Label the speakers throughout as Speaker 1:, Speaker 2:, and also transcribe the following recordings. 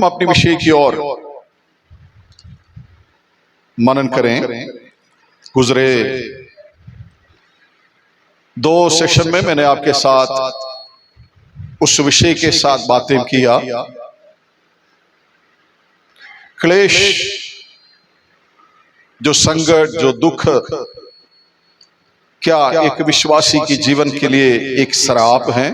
Speaker 1: हम अपने विषय की ओर मनन करें। गुजरे 2 सेशन में मैंने आपके साथ उस विषय के साथ बातें किया, क्लेश, जो संकट, जो दुख, क्या एक विश्वासी के जीवन के लिए एक श्राप है।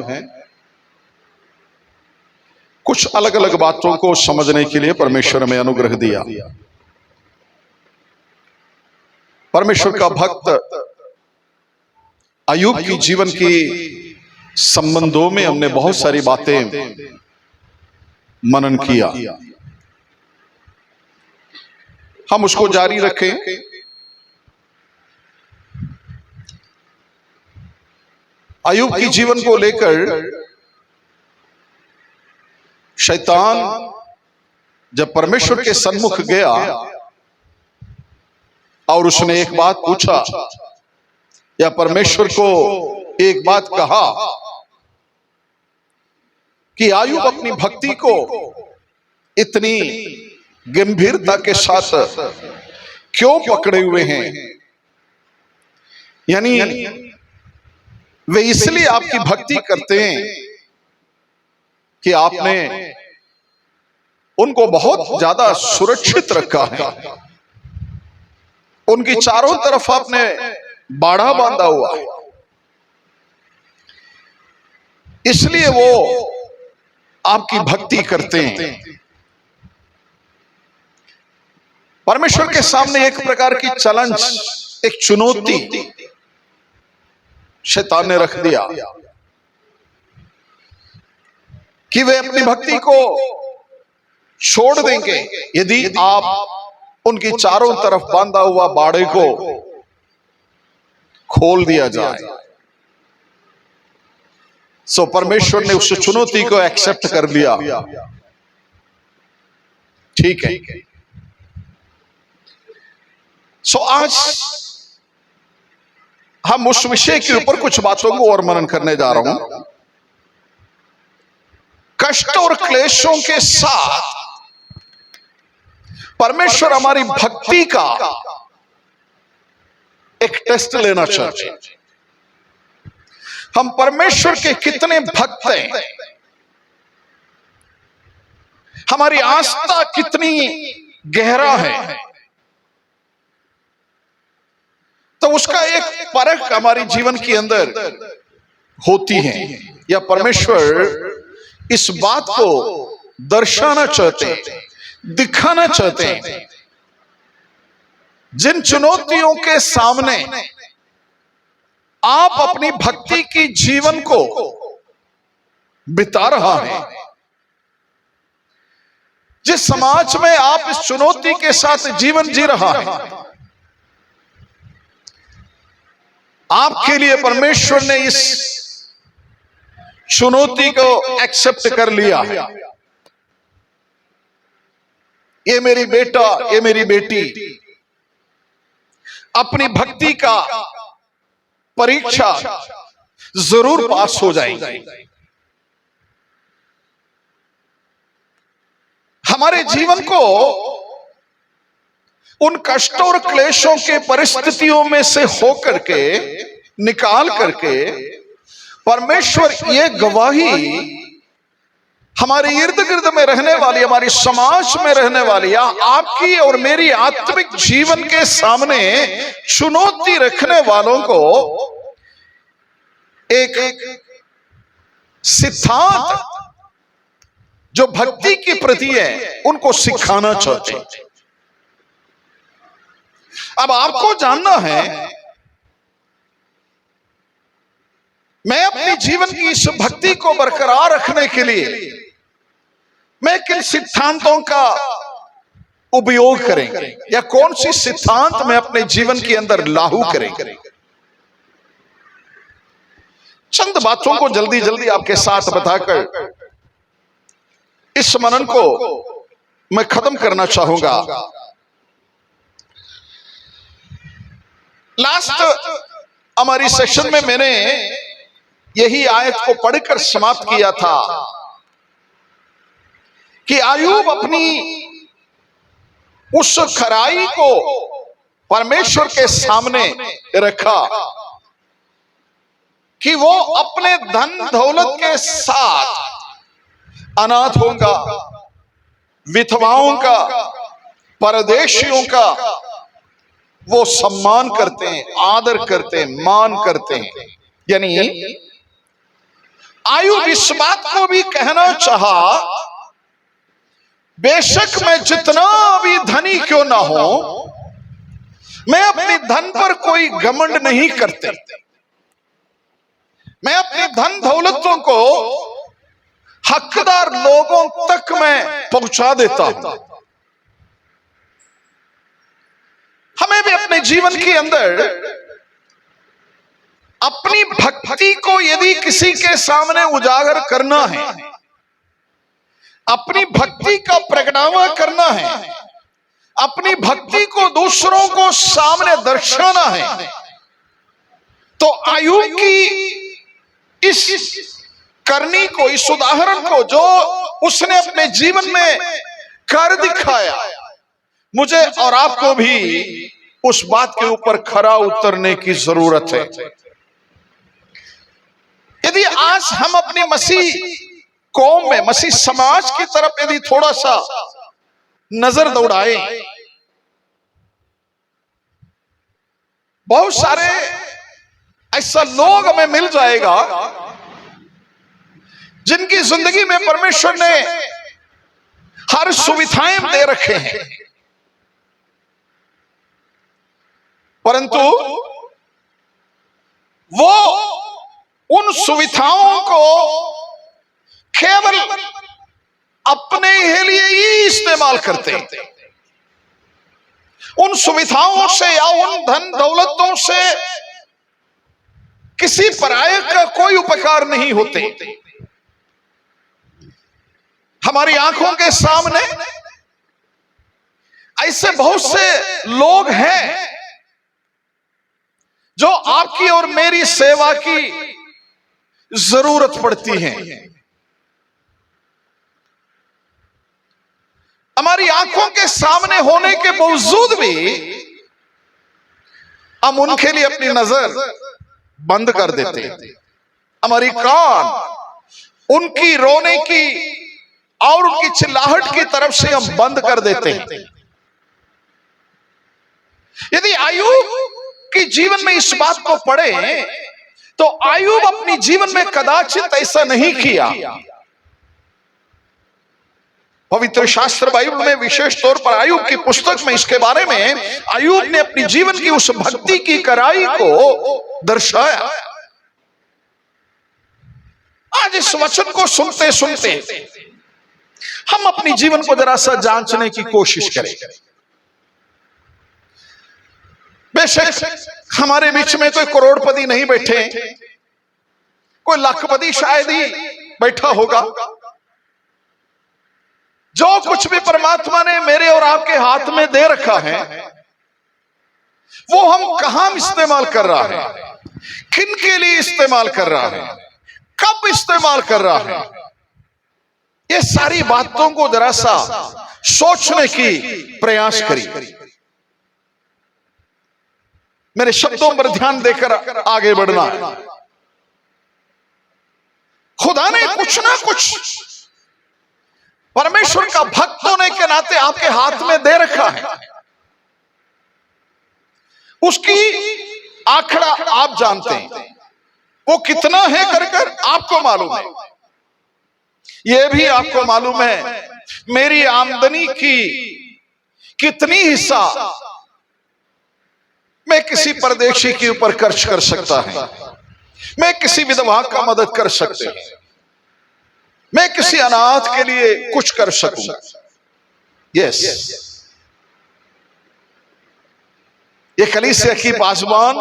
Speaker 1: कुछ अलग अलग बातों को समझने के लिए परमेश्वर में अनुग्रह दिया। परमेश्वर का भक्त अय्यूब की जीवन की संबंधों में हमने बहुत सारी बातें मनन किया। हम उसको जारी रखें। अय्यूब की जीवन को लेकर शैतान जब परमेश्वर के सन्मुख गया और उसने एक बात पूछा या परमेश्वर को एक बात कहा कि अय्यूब अपनी भक्ति को इतनी गंभीरता के साथ क्यों पकड़े हुए हैं, यानी वे इसलिए आपकी भक्ति करते हैं कि आपने उनको बहुत ज्यादा सुरक्षित रखा है, उनकी चारों तरफ आपने बाड़ा बांधा हुआ है, इसलिए वो आपकी भक्ति करते हैं। परमेश्वर के सामने एक प्रकार की चैलेंज, एक चुनौती शैतान ने रख दिया कि वे अपनी भक्ति को छोड़ देंगे यदि आप उनकी चारों तरफ बांधा हुआ बाड़े को खोल दिया जाए। सो परमेश्वर ने उस चुनौती को एक्सेप्ट कर लिया। ठीक है। सो आज हम उस विषय के ऊपर कुछ बातों को और मनन करने जा रहा हूं। कष्ट और क्लेशों के साथ परमेश्वर हमारी भक्ति का एक टेस्ट लेना चाहते हैं। हम परमेश्वर के कितने भक्त हैं, हमारी आस्था कितनी गहरा है, तो उसका एक परख हमारी जीवन के अंदर होती है। या परमेश्वर इस बात को दर्शाना चाहते हैं, दिखाना चाहते हैं। जिन चुनौतियों के सामने आप अपनी भक्ति की जीवन को बिता रहा है, जिस समाज में आप इस चुनौती के साथ जीवन जी रहा है, आपके लिए परमेश्वर ने इस चुनौती को एक्सेप्ट कर लिया है। ये मेरी बेटा, ये मेरी बेटी अपनी भक्ति का परीक्षा जरूर पास हो जाएगी। हमारे जीवन को उन कष्टों और क्लेशों के परिस्थितियों में से होकर के निकाल करके परमेश्वर ये गवाही हमारे इर्द गिर्द में रहने वाली, हमारी समाज में रहने वाली, या आपकी और मेरी आत्मिक जीवन के सामने चुनौती रखने वालों को एक सिद्धांत जो भक्ति के प्रति है उनको सिखाना चाहते हैं। अब आपको जानना है, मैं अपने जीवन की इस भक्ति को बरकरार रखने के लिए मैं किन सिद्धांतों का उपयोग करें, या कौन सी सिद्धांत मैं अपने जीवन के अंदर लागू करें। चंद बातों को जल्दी जल्दी आपके साथ बताकर इस मनन को मैं खत्म करना चाहूंगा। लास्ट हमारी सेशन में मैंने यही आयत को पढ़कर समाप्त किया था कि अय्यूब अपनी उस खराई को परमेश्वर के सामने रखा कि वो अपने धन दौलत के साथ अनाथों का, विधवाओं का, परदेशियों का वो सम्मान करते हैं, आदर करते हैं, मान करते हैं। यानी अय्यूब इस बात को भी कहना चाहा, बेशक मैं जितना भी धनी क्यों ना हो, मैं अपने धन पर कोई घमंड नहीं करते, मैं अपने धन दौलतों को हकदार लोगों तक मैं पहुंचा देता हूं। हमें भी अपने जीवन के अंदर अपनी भक्ति को यदि किसी के सामने उजागर करना है, अपनी भक्ति का प्रगटावा करना है, अपनी भक्ति को दूसरों को सामने दर्शाना है, तो अय्यूब की इस करनी को, इस उदाहरण को जो उसने अपने जीवन में कर दिखाया, मुझे और आपको भी उस बात के ऊपर खरा उतरने की जरूरत है। यदि आज हम अपनी मसीह कौम में, मसीह समाज की तरफ यदि थोड़ा सा नजर दौड़ाए, बहुत सारे ऐसा लोग हमें मिल जाएगा जिनकी जिंदगी में परमेश्वर ने हर सुविधाएं दे रखे हैं, परंतु वो उन सुविधाओं को केवल अपने ही लिए ही इस्तेमाल करते हैं। उन सुविधाओं से या उन धन दौलतों से किसी पराये का कोई उपकार नहीं होते। हमारी आंखों के सामने ऐसे बहुत से लोग हैं जो आपकी और मेरी सेवा की जरूरत पड़ती है। हमारी आंखों के सामने होने के बावजूद भी हम उनके लिए अपनी नजर बंद कर देते हैं। हमारी कान उनकी रोने की और उनकी चिल्लाहट की तरफ से हम बंद कर देते हैं। यदि अय्यूब के जीवन में इस बात को पढ़े तो अय्यूब अपनी जीवन में कदाचित ऐसा नहीं किया। पवित्र शास्त्र बाइबल में विशेष तौर पर अय्यूब की पुस्तक में इसके बारे में अय्यूब ने अपनी जीवन की उस भक्ति की कड़ाई को दर्शाया। आज इस वचन को सुनते सुनते हम अपनी जीवन को जरा सा जांचने की कोशिश करें। बेशक हमारे बीच में कोई करोड़पति नहीं बैठे, कोई लाखपति शायद ही बैठा होगा। जो कुछ भी परमात्मा ने मेरे और आपके हाथ में दे रखा है वो हम कहां इस्तेमाल कर रहा है, किन के लिए इस्तेमाल कर रहा है, कब इस्तेमाल कर रहा है, ये सारी बातों को जरा सा सोचने की प्रयास करिए। मेरे शब्दों पर ध्यान देकर आगे बढ़ना है। खुदा ने कुछ ना कुछ परमेश्वर का भक्त होने के नाते आपके हाथ में दे रखा है। उसकी आंकड़ा आप जानते हैं, वो कितना है कर आपको मालूम है। यह भी आपको मालूम है मेरी आमदनी की कितनी हिस्सा मैं किसी परदेशी के ऊपर खर्च कर सकता है, मैं किसी विधवा का मदद कर सकते हैं, मैं किसी अनाथ के लिए कुछ कर सकूं। यस, ये कलीसिया की पासबान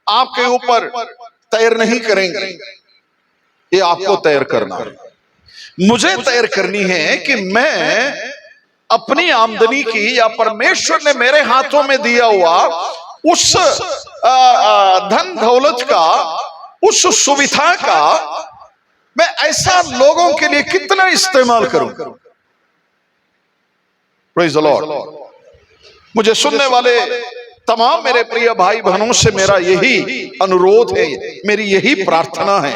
Speaker 1: आपके ऊपर तैर नहीं करेंगे, ये आपको तैर करना है। मुझे तैर करनी है कि मैं अपनी आमदनी की या परमेश्वर ने मेरे हाथों में दिया हुआ उस धन दौलत का, उस सुविधा का मैं ऐसा लोगों के लिए कितना इस्तेमाल करूं। Praise the Lord. मुझे सुनने वाले तमाम मेरे प्रिय भाई बहनों से मेरा यही अनुरोध है, मेरी यही प्रार्थना है,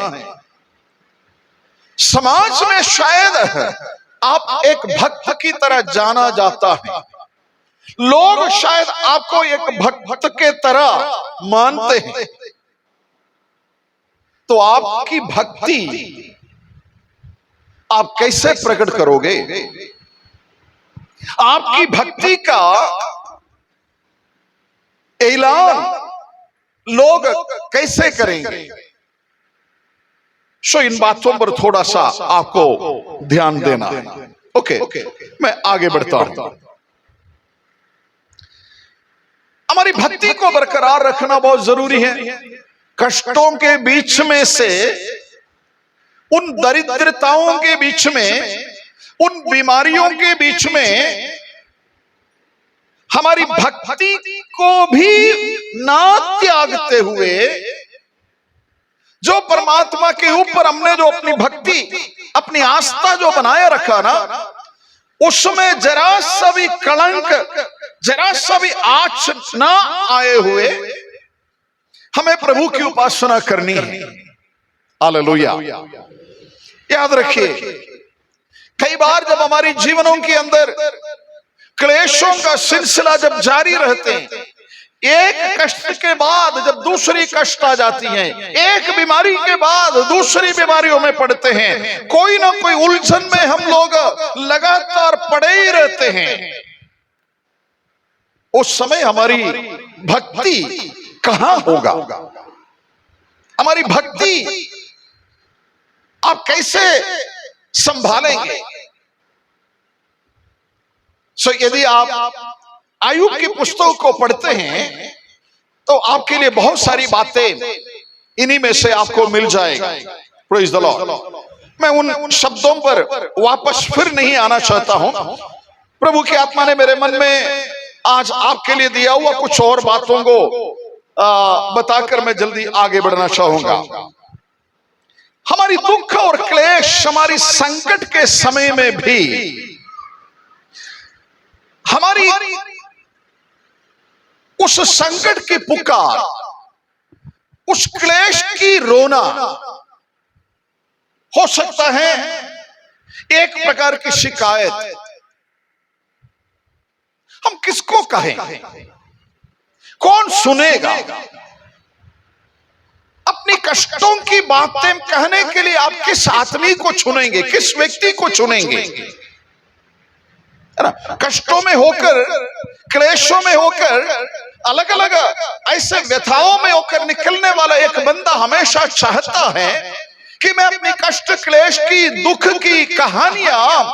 Speaker 1: समाज में शायद आप एक भक्त की तरह जाना जाता है, लोग शायद आपको एक भक्त के तरह मानते हैं, तो आपकी भक्ति आप कैसे प्रकट करोगे? आपकी भक्ति का ऐलान लोग कैसे करेंगे? सो इन बातों पर थोड़ा सा आपको ध्यान देना है। ओके, मैं आगे बढ़ता हूं। हमारी भक्ति को बरकरार रखना बहुत जरूरी है। कष्टों के बीच में से, उन दरिद्रताओं के बीच में, उन बीमारियों के बीच में हमारी भक्ति को भी ना त्यागते हुए, जो परमात्मा के ऊपर हमने जो अपनी भक्ति, अपनी आस्था जो बनाए रखा ना, उसमें जरा सा भी कलंक, जरा सा भी आँच ना आए हुए हमें प्रभु की उपासना करनी है। हालेलुया। याद रखिए, कई बार जब हमारी जीवनों के अंदर क्लेशों का सिलसिला जब जारी रहते हैं, एक कष्ट के बाद जब दूसरी कष्ट आ जाती है, एक बीमारी के बाद दूसरी बीमारियों में पड़ते हैं, कोई ना कोई उलझन में हम लोग लगातार पड़े ही रहते हैं, उस समय हमारी भक्ति कहां होगा? हमारी भक्ति आप कैसे संभालेंगे? सो यदि आप आयुब की पुस्तक को पढ़ते हैं तो आपके लिए बहुत सारी बातें इन्हीं में से आपको मिल जाएगा। Praise the Lord. मैं उन शब्दों पर वापस फिर नहीं आना चाहता हूं। प्रभु की आत्मा ने मेरे मन में आज आपके लिए दिया हुआ कुछ और बातों को बताकर मैं जल्दी आगे बढ़ना चाहूंगा। हमारी दुख और क्लेश, हमारी संकट के समय में भी हमारी उस संकट की पुकार, उस क्लेश की रोना हो सकता है एक प्रकार की शिकायत। हम किसको कहें? कौन सुनेगा? अपनी कष्टों की बातें कहने के लिए आप किस आदमी को चुनेंगे? किस व्यक्ति को चुनेंगे? कष्टों में होकर, क्लेशों में होकर, अलग अलग ऐसे व्यथाओं में होकर निकलने वाला एक बंदा हमेशा चाहता है कि मैं अपनी कष्ट, क्लेश की, दुख की कहानियां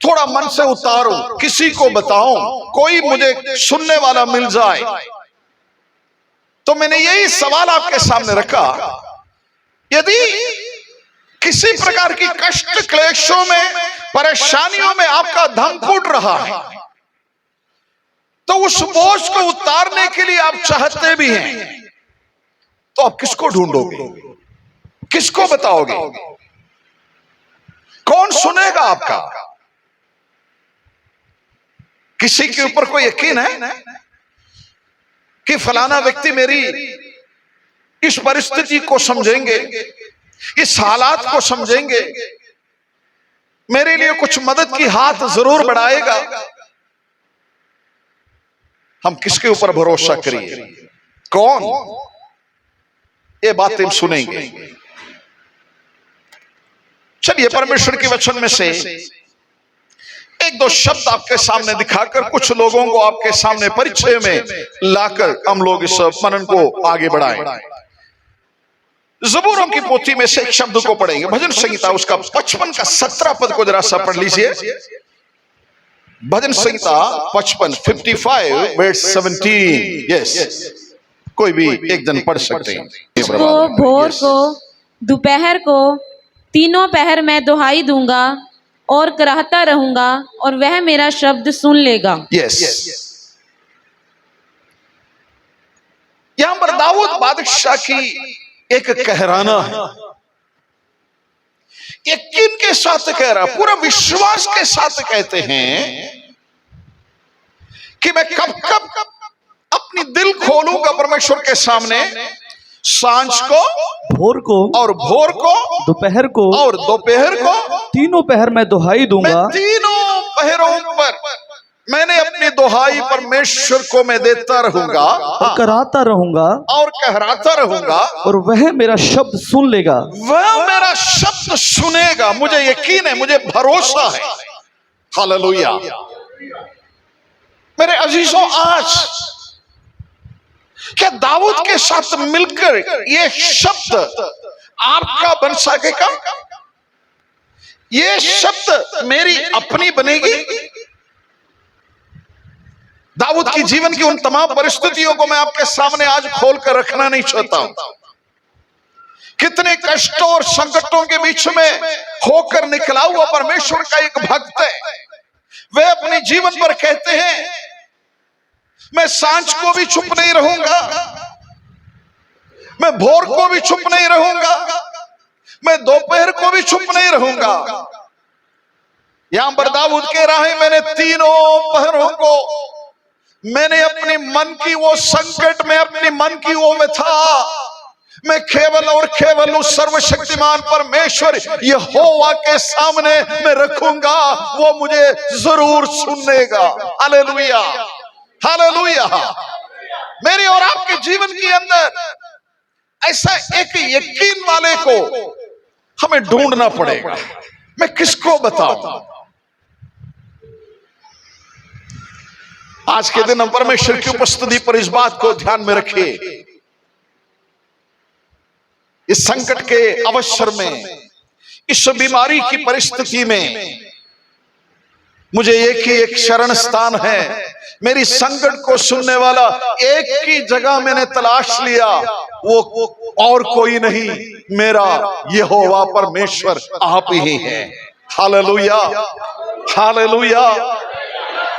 Speaker 1: थोड़ा मन से उतारूं, किसी को बताऊं, कोई मुझे सुनने वाला मिल जाए। तो मैंने यही सवाल आपके सामने रखा, यदि किसी प्रकार की कष्ट, क्लेशों में, परेशानियों में आपका दम घुट रहा है, तो उस बोझ को उतारने के लिए आप चाहते भी हैं, तो आप किसको ढूंढोगे? किसको बताओगे? कौन सुनेगा आपका? किसी के ऊपर कोई यकीन है कि फलाना व्यक्ति मेरी इस परिस्थिति को समझेंगे, इस हालात को समझेंगे, मेरे लिए कुछ मदद की हाथ जरूर बढ़ाएगा? हम किसके ऊपर भरोसा करिए? कौन ये बातें सुनेंगे? चलिए परमेश्वर के वचन में से एक दो शब्द आपके सामने दिखाकर कुछ लोगों को आपके सामने परिचय में लाकर हम लोग इस मनन को आगे बढ़ाएं। ज़बूरों की पोथी में से एक शब्द को पढ़ेंगे, भजन संहिता उसका 55 का 17 पद को जरा सा पढ़ लीजिए। भजन संहिता 55 वर्स 17। यस, कोई भी एक जन पढ़ सकते हैं।
Speaker 2: उसको भोर को, दोपहर को, तीनों पहर मैं दुहाई दूंगा और कराहता रहूंगा और वह मेरा शब्द सुन लेगा।
Speaker 1: यस, यहां पर दाऊद बादशाह की एक कहराना है, यकीन के साथ कह रहा, पूरा विश्वास के साथ कहते हैं कि मैं कब कब अपनी दिल खोलूंगा परमेश्वर के सामने, सांझ को,
Speaker 3: भोर को
Speaker 1: और भोर को,
Speaker 3: दोपहर को
Speaker 1: और दोपहर को,
Speaker 3: तीनों पहर मैं दुहाई
Speaker 1: मैं
Speaker 3: दूंगा।
Speaker 1: तीनों पहरों पर मैंने अपनी दुहाई परमेश्वर को मैं देता रहूंगा
Speaker 3: और कराता रहूंगा
Speaker 1: और कहराता रहूंगा,
Speaker 3: और वह मेरा शब्द सुन लेगा।
Speaker 1: वह मेरा शब्द सुनेगा। मुझे यकीन है, मुझे भरोसा है। हालेलुया। मेरे अजीजों, आज क्या दाऊद के साथ मिलकर ये शब्द आपका बन सकेगा? ये शब्द मेरी अपनी बनेगी? दाऊद की जीवन की उन तमाम परिस्थितियों को मैं आपके सामने आज खोलकर रखना नहीं चाहता हूं। कितने कष्टों और संकटों के बीच में होकर निकला हुआ परमेश्वर का एक भक्त है। वे अपने जीवन पर कहते हैं, मैं सांझ को भी चुप नहीं रहूंगा, मैं भोर को भी चुप नहीं रहूंगा, मैं दोपहर को भी चुप नहीं रहूंगा। यहां पर दाऊद कह रहा है, मैंने तीनों पहरों को, मैंने अपनी मन की वो संकट में, अपनी मन की वो व्यथा, मैं केवल और केवल उस सर्वशक्तिमान परमेश्वर यहोवा के सामने मैं रखूंगा। वो मुझे जरूर सुनेगा। Hallelujah, hallelujah. मेरी और आपके जीवन के अंदर ऐसा एक यकीन वाले को हमें ढूंढना पड़ेगा। मैं किसको बताऊं? आज के दिन हम परमेश्वर की उपस्थिति पर इस बात को ध्यान में रखिए। इस संकट के अवसर में, इस बीमारी की परिस्थिति में मुझे एक ही एक शरण स्थान है। मेरी संकट को सुनने वाला एक ही जगह मैंने तलाश लिया, वो और कोई नहीं, मेरा यहोवा परमेश्वर आप ही है। Hallelujah, hallelujah.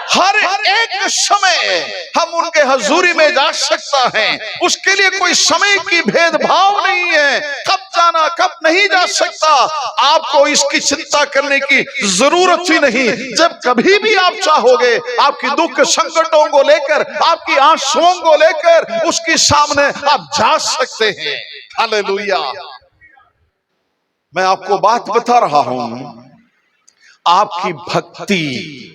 Speaker 1: हर एक समय हम उनके हजूरी में जा सकता है। उसके लिए कोई समय की भेदभाव नहीं है, कब जाना कब नहीं जा सकता। आपको इसकी चिंता करने की जरूरत ही नहीं। जब कभी भी आप चाहोगे, आपकी दुख संकटों को लेकर, आपकी आंसुओं को लेकर उसके सामने आप जा सकते हैं। हालेलुया। मैं आपको बात बता रहा हूं, आपकी भक्ति,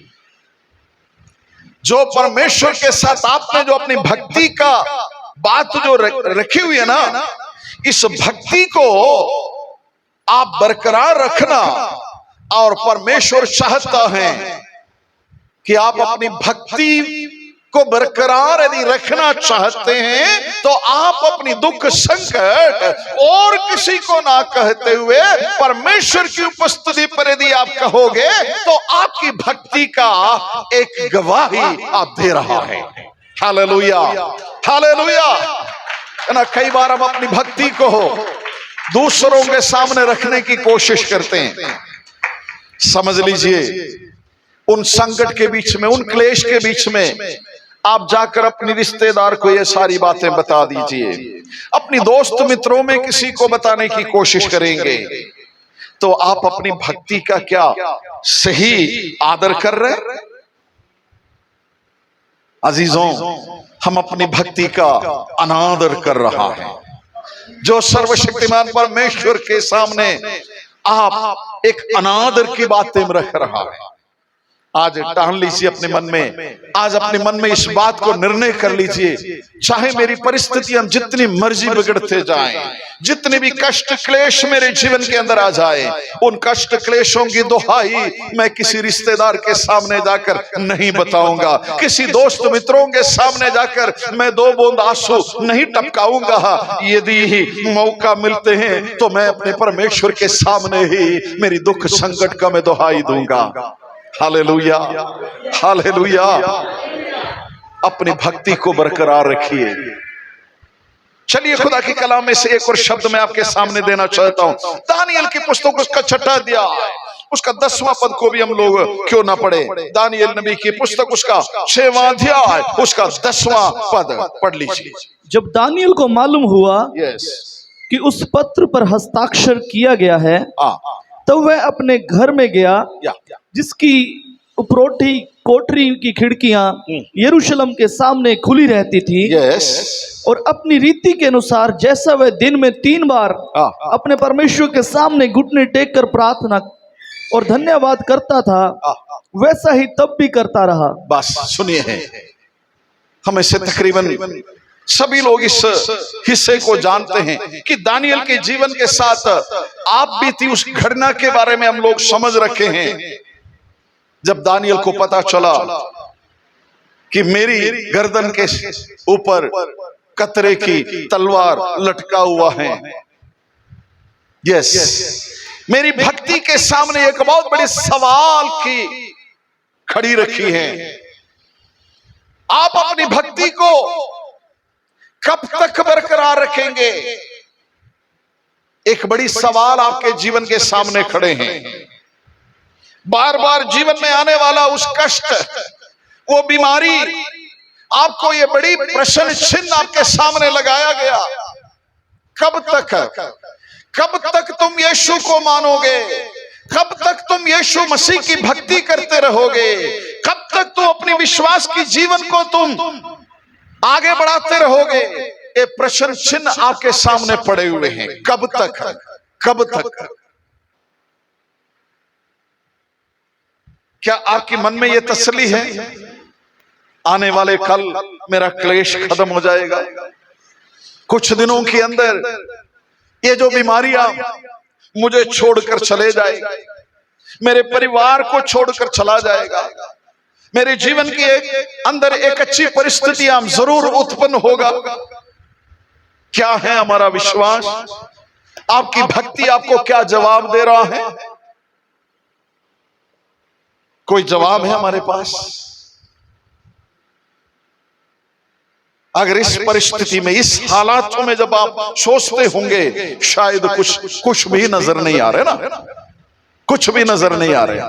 Speaker 1: जो परमेश्वर के साथ आपने जो अपनी भक्ति का बात जो रखी हुई है ना, इस भक्ति को आप बरकरार रखना। और परमेश्वर चाहता है कि आप अपनी भक्ति को बरकरार यदि रखना चाहते हैं तो आप अपनी दुख संकट और किसी को ना कहते हुए परमेश्वर की उपस्थिति पर यदि आप कहोगे तो आपकी भक्ति का एक गवाही आप दे रहा है। Hallelujah, hallelujah. ना कई बार हम अपनी भक्ति को दूसरों के सामने रखने की कोशिश करते हैं। समझ लीजिए, उन संकट के बीच में, उन क्लेश के बीच में आप जाकर अपने रिश्तेदार को ये सारी बातें बता दीजिए। अपनी दोस्त मित्रों में किसी को बताने की कोशिश करेंगे तो आप अपनी भक्ति का क्या सही आदर कर रहे हैं? अजीजों, हम अपनी भक्ति का अनादर कर रहा है। जो सर्वशक्तिमान परमेश्वर के सामने आप एक अनादर की बातें रख रहा है। आज ठान लीजिए अपने मन में, आज अपने मन में इस बात को निर्णय कर लीजिए, चाहे मेरी परिस्थितियां जितनी मर्जी बिगड़ते जाएं, जितने भी कष्ट क्लेश मेरे जीवन के अंदर आ जाए, उन कष्ट क्लेशों की दुहाई मैं किसी रिश्तेदार के सामने जाकर नहीं बताऊंगा, किसी दोस्त मित्रों के सामने जाकर मैं दो बूंद आंसू नहीं टपकाऊंगा। यदि मौका मिलते हैं तो मैं अपने परमेश्वर के सामने ही मेरी दुख संकट का मैं दुहाई दूंगा। Hallelujah, hallelujah. अपनी भक्ति को बरकरार रखिए। चलिए खुदा की कलाम में से एक और शब्द मैं आपके सामने देना चाहता हूं। दानियल की पुस्तक उसका छठा अध्याय, उसका 10वां पद को भी हम लोग क्यों ना पढ़े। दानियल नबी की पुस्तक उसका 6वां अध्याय, उसका 10वां पद पढ़ लीजिए।
Speaker 3: जब दानियल को मालूम हुआ कि उस पत्र पर हस्ताक्षर किया गया है, तो वह अपने घर में गया, जिसकी उपरोटी कोठरी की खिड़कियां यरूशलेम के सामने खुली रहती थी।
Speaker 1: यस,
Speaker 3: और अपनी रीति के अनुसार जैसा वह दिन में 3 बार अपने परमेश्वर के सामने घुटने टेक कर प्रार्थना और धन्यवाद करता था, वैसा ही तब भी करता रहा।
Speaker 1: बस सुनिए, हमें से तकरीबन सभी लोग इस हिस्से को जानते हैं कि दानियल के जीवन के साथ आप भी थी। उस घटना के बारे में हम लोग समझ रखे हैं। जब दानियल को पता चला कि मेरी गर्दन के ऊपर कतरे की तलवार लटका हुआ है, यस, मेरी भक्ति के सामने एक बहुत बड़े सवाल की खड़ी रखी है। आप अपनी भक्ति को कब तक बरकरार रखेंगे? एक बड़ी सवाल आपके जीवन के सामने खड़े हैं। बार बार जीवन में आने वाला उस कष्ट, वो बीमारी, आपको ये बड़ी प्रश्न चिन्ह आपके सामने लगाया गया। कब तक तुम यीशु को मानोगे? कब तक तुम यीशु मसीह की भक्ति करते रहोगे? कब तक तुम अपने विश्वास की जीवन को तुम आगे बढ़ाते रहोगे? ये प्रश्न चिन्ह आपके सामने पड़े हुए हैं। कब तक? क्या आपके मन में यह तसल्ली है आने वाले कल मेरा क्लेश खत्म हो जाएगा? कुछ दिनों के अंदर ये जो बीमारियां मुझे छोड़कर चले जाएगा, मेरे परिवार को छोड़कर चला जाएगा, मेरे जीवन के अंदर एक अच्छी परिस्थितियां जरूर उत्पन्न होगा। क्या है हमारा विश्वास? आपकी भक्ति आपको क्या जवाब दे रहा है? कोई जवाब है हमारे पास? अगर इस परिस्थिति में, इस हालातों में जब आप सोचते होंगे, शायद कुछ भी नजर नहीं आ रहे ना, कुछ भी नजर नहीं आ रहे,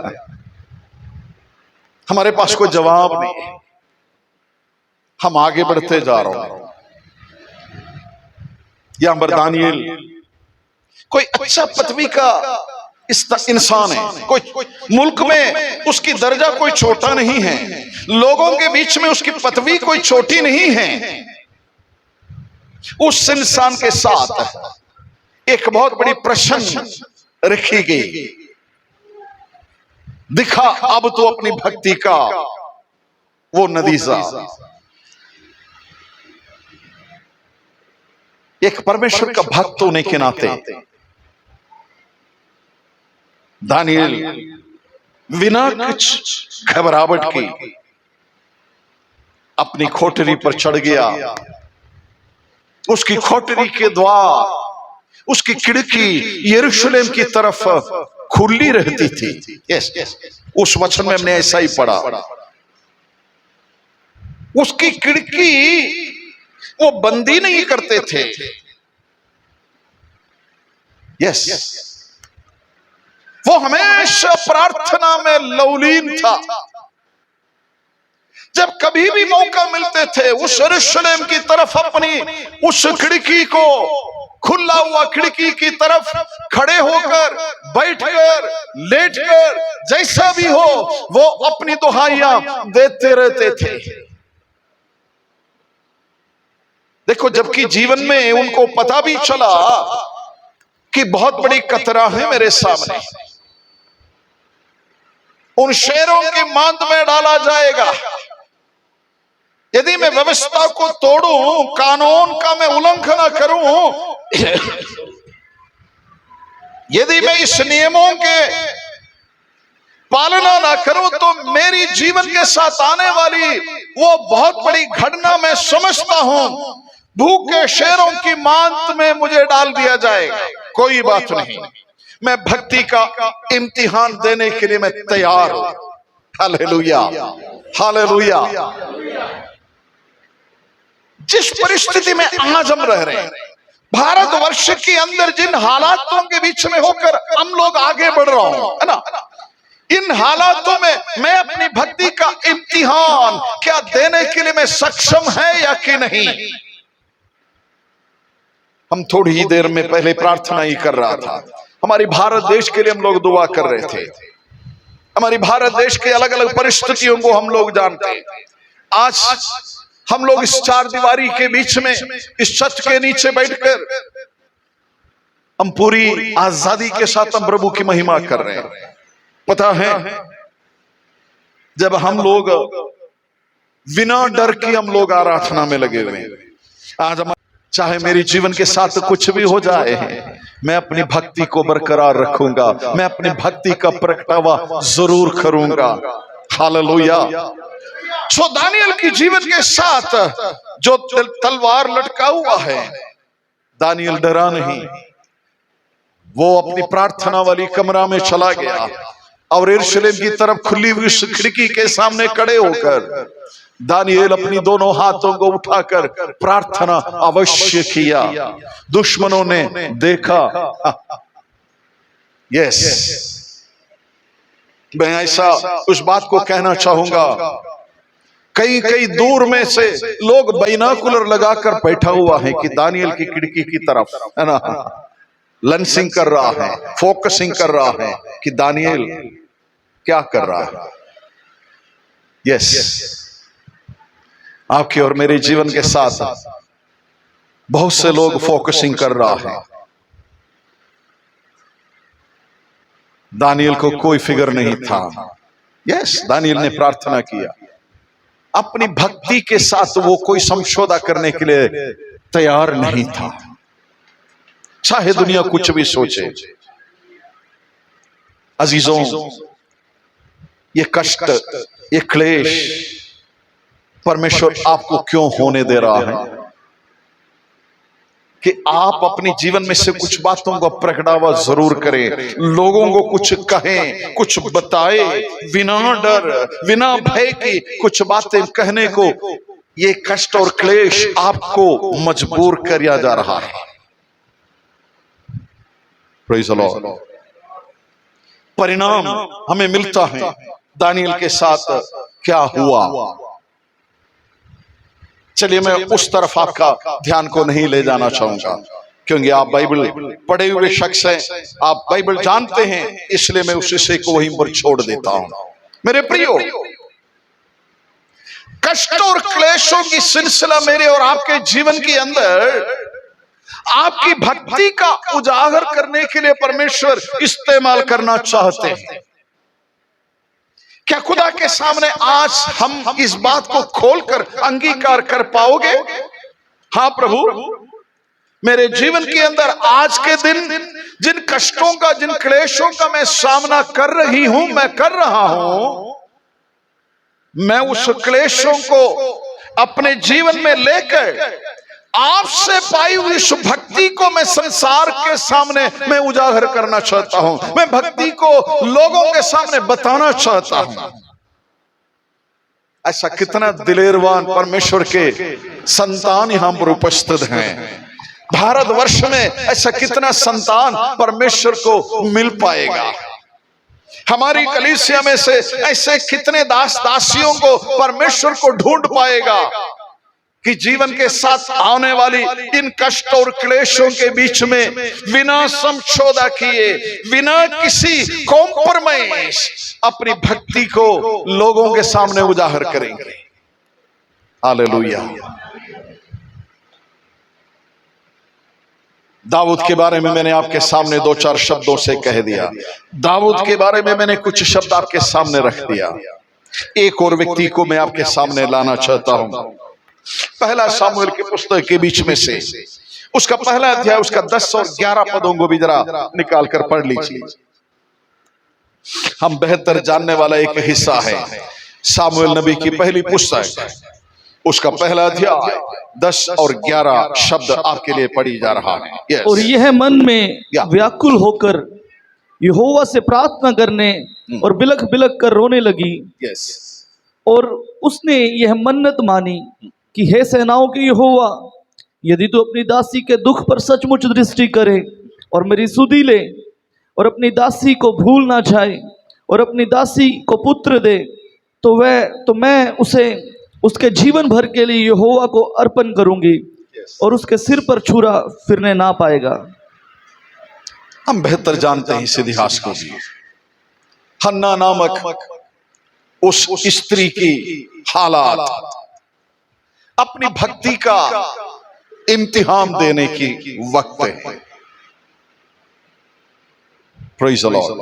Speaker 1: हमारे पास कोई जवाब नहीं है, हम आगे बढ़ते जा रहे हैं। यहां पर दानियल कोई अच्छा पदवी का इंसान है, कोई मुल्क में उसकी दर्जा कोई छोटा नहीं है, लोगों के बीच में उसकी पदवी कोई छोटी नहीं है। उस इंसान के साथ एक बहुत बड़ी प्रश्न रखी गई। दिखा अब तो अपनी भक्ति का वो नतीजा। एक परमेश्वर का भक्त होने के नाते दानियल बिना कुछ घबराहट की अपनी खोटरी पर चढ़ गया। उसकी खोटरी के द्वार, उसकी खिड़की यरूशलेम की तरफ खुली रहती थी। यस, उस वचन में हमने ऐसा ही पढ़ा। उसकी खिड़की वो बंदी नहीं करते थे। यस, वो हमेशा प्रार्थना में लवलीन था। जब कभी भी मौका मिलते थे उस यरूशलेम की तरफ अपनी उस खिड़की को, खुला हुआ खिड़की की तरफ खड़े होकर, बैठकर, लेटकर, जैसा भी हो, वो अपनी दुहाइयां देते रहते थे। देखो, जबकि जीवन में उनको पता भी चला कि बहुत बड़ी खतरा है मेरे सामने, उन शेरों की मांद में डाला जाएगा। यदि मैं व्यवस्था को तोड़ूं, कानून का मैं उल्लंघन करूं, यदि मैं इस नियमों के पालना ना करूं, तो मेरी जीवन के साथ आने वाली वो बहुत बड़ी घटना मैं समझता हूं, भूखे शेरों की मांद में मुझे डाल दिया जाएगा। कोई बात नहीं, मैं भक्ति का इम्तिहान देने के लिए मैं तैयार हूं। Hallelujah, hallelujah. जिस परिस्थिति में आज हम रह रहे हैं, भारतवर्ष के अंदर जिन हालातों के बीच में होकर हम लोग आगे बढ़ रहा हूं, है ना, इन हालातों में मैं अपनी भक्ति का इम्तिहान क्या देने के लिए मैं सक्षम है या कि नहीं। हम थोड़ी ही देर में पहले प्रार्थना ही कर रहा था, हमारी भारत देश के लिए हम लोग दुआ कर रहे थे। हमारी भारत देश के अलग अलग परिस्थितियों को हम लोग जानते हैं। आज हम लोग इस चार दीवारी के बीच में, इस छत के नीचे बैठकर हम पूरी आजादी के साथ हम प्रभु की महिमा कर रहे हैं। पता है, जब हम लोग बिना डर के हम लोग आराधना में लगे हुए हैं, आज हम चाहे मेरे जीवन के साथ कुछ भी हो जाए, मैं अपनी भक्ति को बरकरार रखूंगा, मैं अपनी भक्ति का प्रगटावा जरूर करूंगा। हालेलुया। सो दानियल की जीवन के साथ जो तलवार लटका हुआ है, दानियल डरा नहीं। वो अपनी प्रार्थना वाली कमरा में चला गया और यरूशलेम की तरफ खुली हुई उस खिड़की के सामने खड़े होकर दानियल अपनी दोनों हाथों को उठाकर प्रार्थना अवश्य किया। दुश्मनों ने देखा। यस, मैं ऐसा उस बात को कहना चाहूंगा, कई कई दूर में से लोग बाइनोकुलर लगाकर बैठा हुआ है कि दानियल की खिड़की की तरफ, है ना, लेंसिंग कर रहा है, फोकसिंग कर रहा है कि दानियल क्या कर रहा है। यस, आपके और मेरे जीवन के साथ बहुत से लोग फोकसिंग कर रहा है। दानियल को कोई फिगर नहीं था। यस, दानियल ने प्रार्थना किया, अपनी भक्ति के साथ वो कोई समझौता करने के लिए तैयार नहीं था, चाहे दुनिया कुछ भी सोचे। अजीजों, ये कष्ट, ये क्लेश परमेश्वर आपको क्यों होने दे रहा है कि आप अपने जीवन में से कुछ बातों का प्रगटावा जरूर करें, लोगों को कुछ कहें, कुछ बताए, बिना डर, बिना भय की कुछ बातें कहने को। ये कष्ट और क्लेश आपको मजबूर किया जा रहा है। Praise the Lord. परिणाम हमें मिलता है। दानियल के साथ क्या हुआ, चलिए मैं उस तरफ आपका ध्यान को नहीं ले जाना चाहूंगा, क्योंकि आप बाइबल पढ़े हुए शख्स हैं, आप बाइबल जानते हैं, इसलिए मैं उस विषय को वहीं पर छोड़ देता हूं। मेरे प्रियो, कष्ट और क्लेशों की सिलसिला मेरे और आपके जीवन के अंदर आपकी भक्ति का उजागर करने के लिए परमेश्वर इस्तेमाल करना चाहते हैं। क्या खुदा के सामने आज हम इस बात को खोलकर अंगीकार कर पाओगे? हाँ प्रभु, मेरे जीवन के अंदर आज के दिन जिन कष्टों का, जिन क्लेशों का मैं सामना कर रही हूं, मैं कर रहा हूं, मैं उस क्लेशों को अपने जीवन में लेकर आपसे पाई हुई इस भक्ति को मैं संसार के सामने मैं उजागर करना चाहता हूं। मैं भक्ति को लोगों के सामने बताना चाहता हूं। ऐसा कितना दिलेरवान परमेश्वर के संतान यहां पर उपस्थित हैं। भारतवर्ष में ऐसा कितना संतान परमेश्वर को मिल पाएगा। हमारी कलीसिया में से ऐसे कितने दास दासियों को परमेश्वर को ढूंढ पाएगा कि जीवन के साथ आने वाली इन कष्ट और क्लेशों के बीच में बिना समझौता किए, बिना किसी कॉम्प्रोमाइज अपनी भक्ति को लोगों के सामने उजागर करेंगे। हालेलुया। दाऊद के बारे में मैंने आपके सामने दो चार शब्दों से कह दिया। दाऊद के बारे में मैंने कुछ शब्द आपके सामने रख दिया। एक और व्यक्ति को मैं आपके सामने लाना चाहता हूं। पहला सामुएल की पुस्तक के बीच में से उसका पहला अध्याय, उसका 10 और 11 पदों को भी जरा निकाल कर पढ़ लीजिए। हम बेहतर जानने वाला एक हिस्सा है सामुएल नबी की पहली पुस्तक, उसका पहला अध्याय 10 और 11 शब्द आपके लिए पढ़ी जा रहा है। yes.
Speaker 3: और यह मन में व्याकुल होकर यहोवा से प्रार्थना करने और बिलख बिलख कर रोने लगी।
Speaker 1: yes.
Speaker 3: और उसने यह मन्नत मानी कि हे सेनाओं के यहोवा, यदि तू अपनी दासी के दुख पर सचमुच दृष्टि करे और मेरी सुधि ले और अपनी दासी को भूल ना जाए और अपनी दासी को पुत्र दे, तो मैं उसे उसके जीवन भर के लिए यहोवा को अर्पण करूंगी और उसके सिर पर छुरा फिरने ना पाएगा।
Speaker 1: हम बेहतर जानते हैं इस इतिहास को भी। हन्ना नामक उस स्त्री की हालात अपनी भक्ति का इम्तिहान देने की वक्त है। Praise the Lord.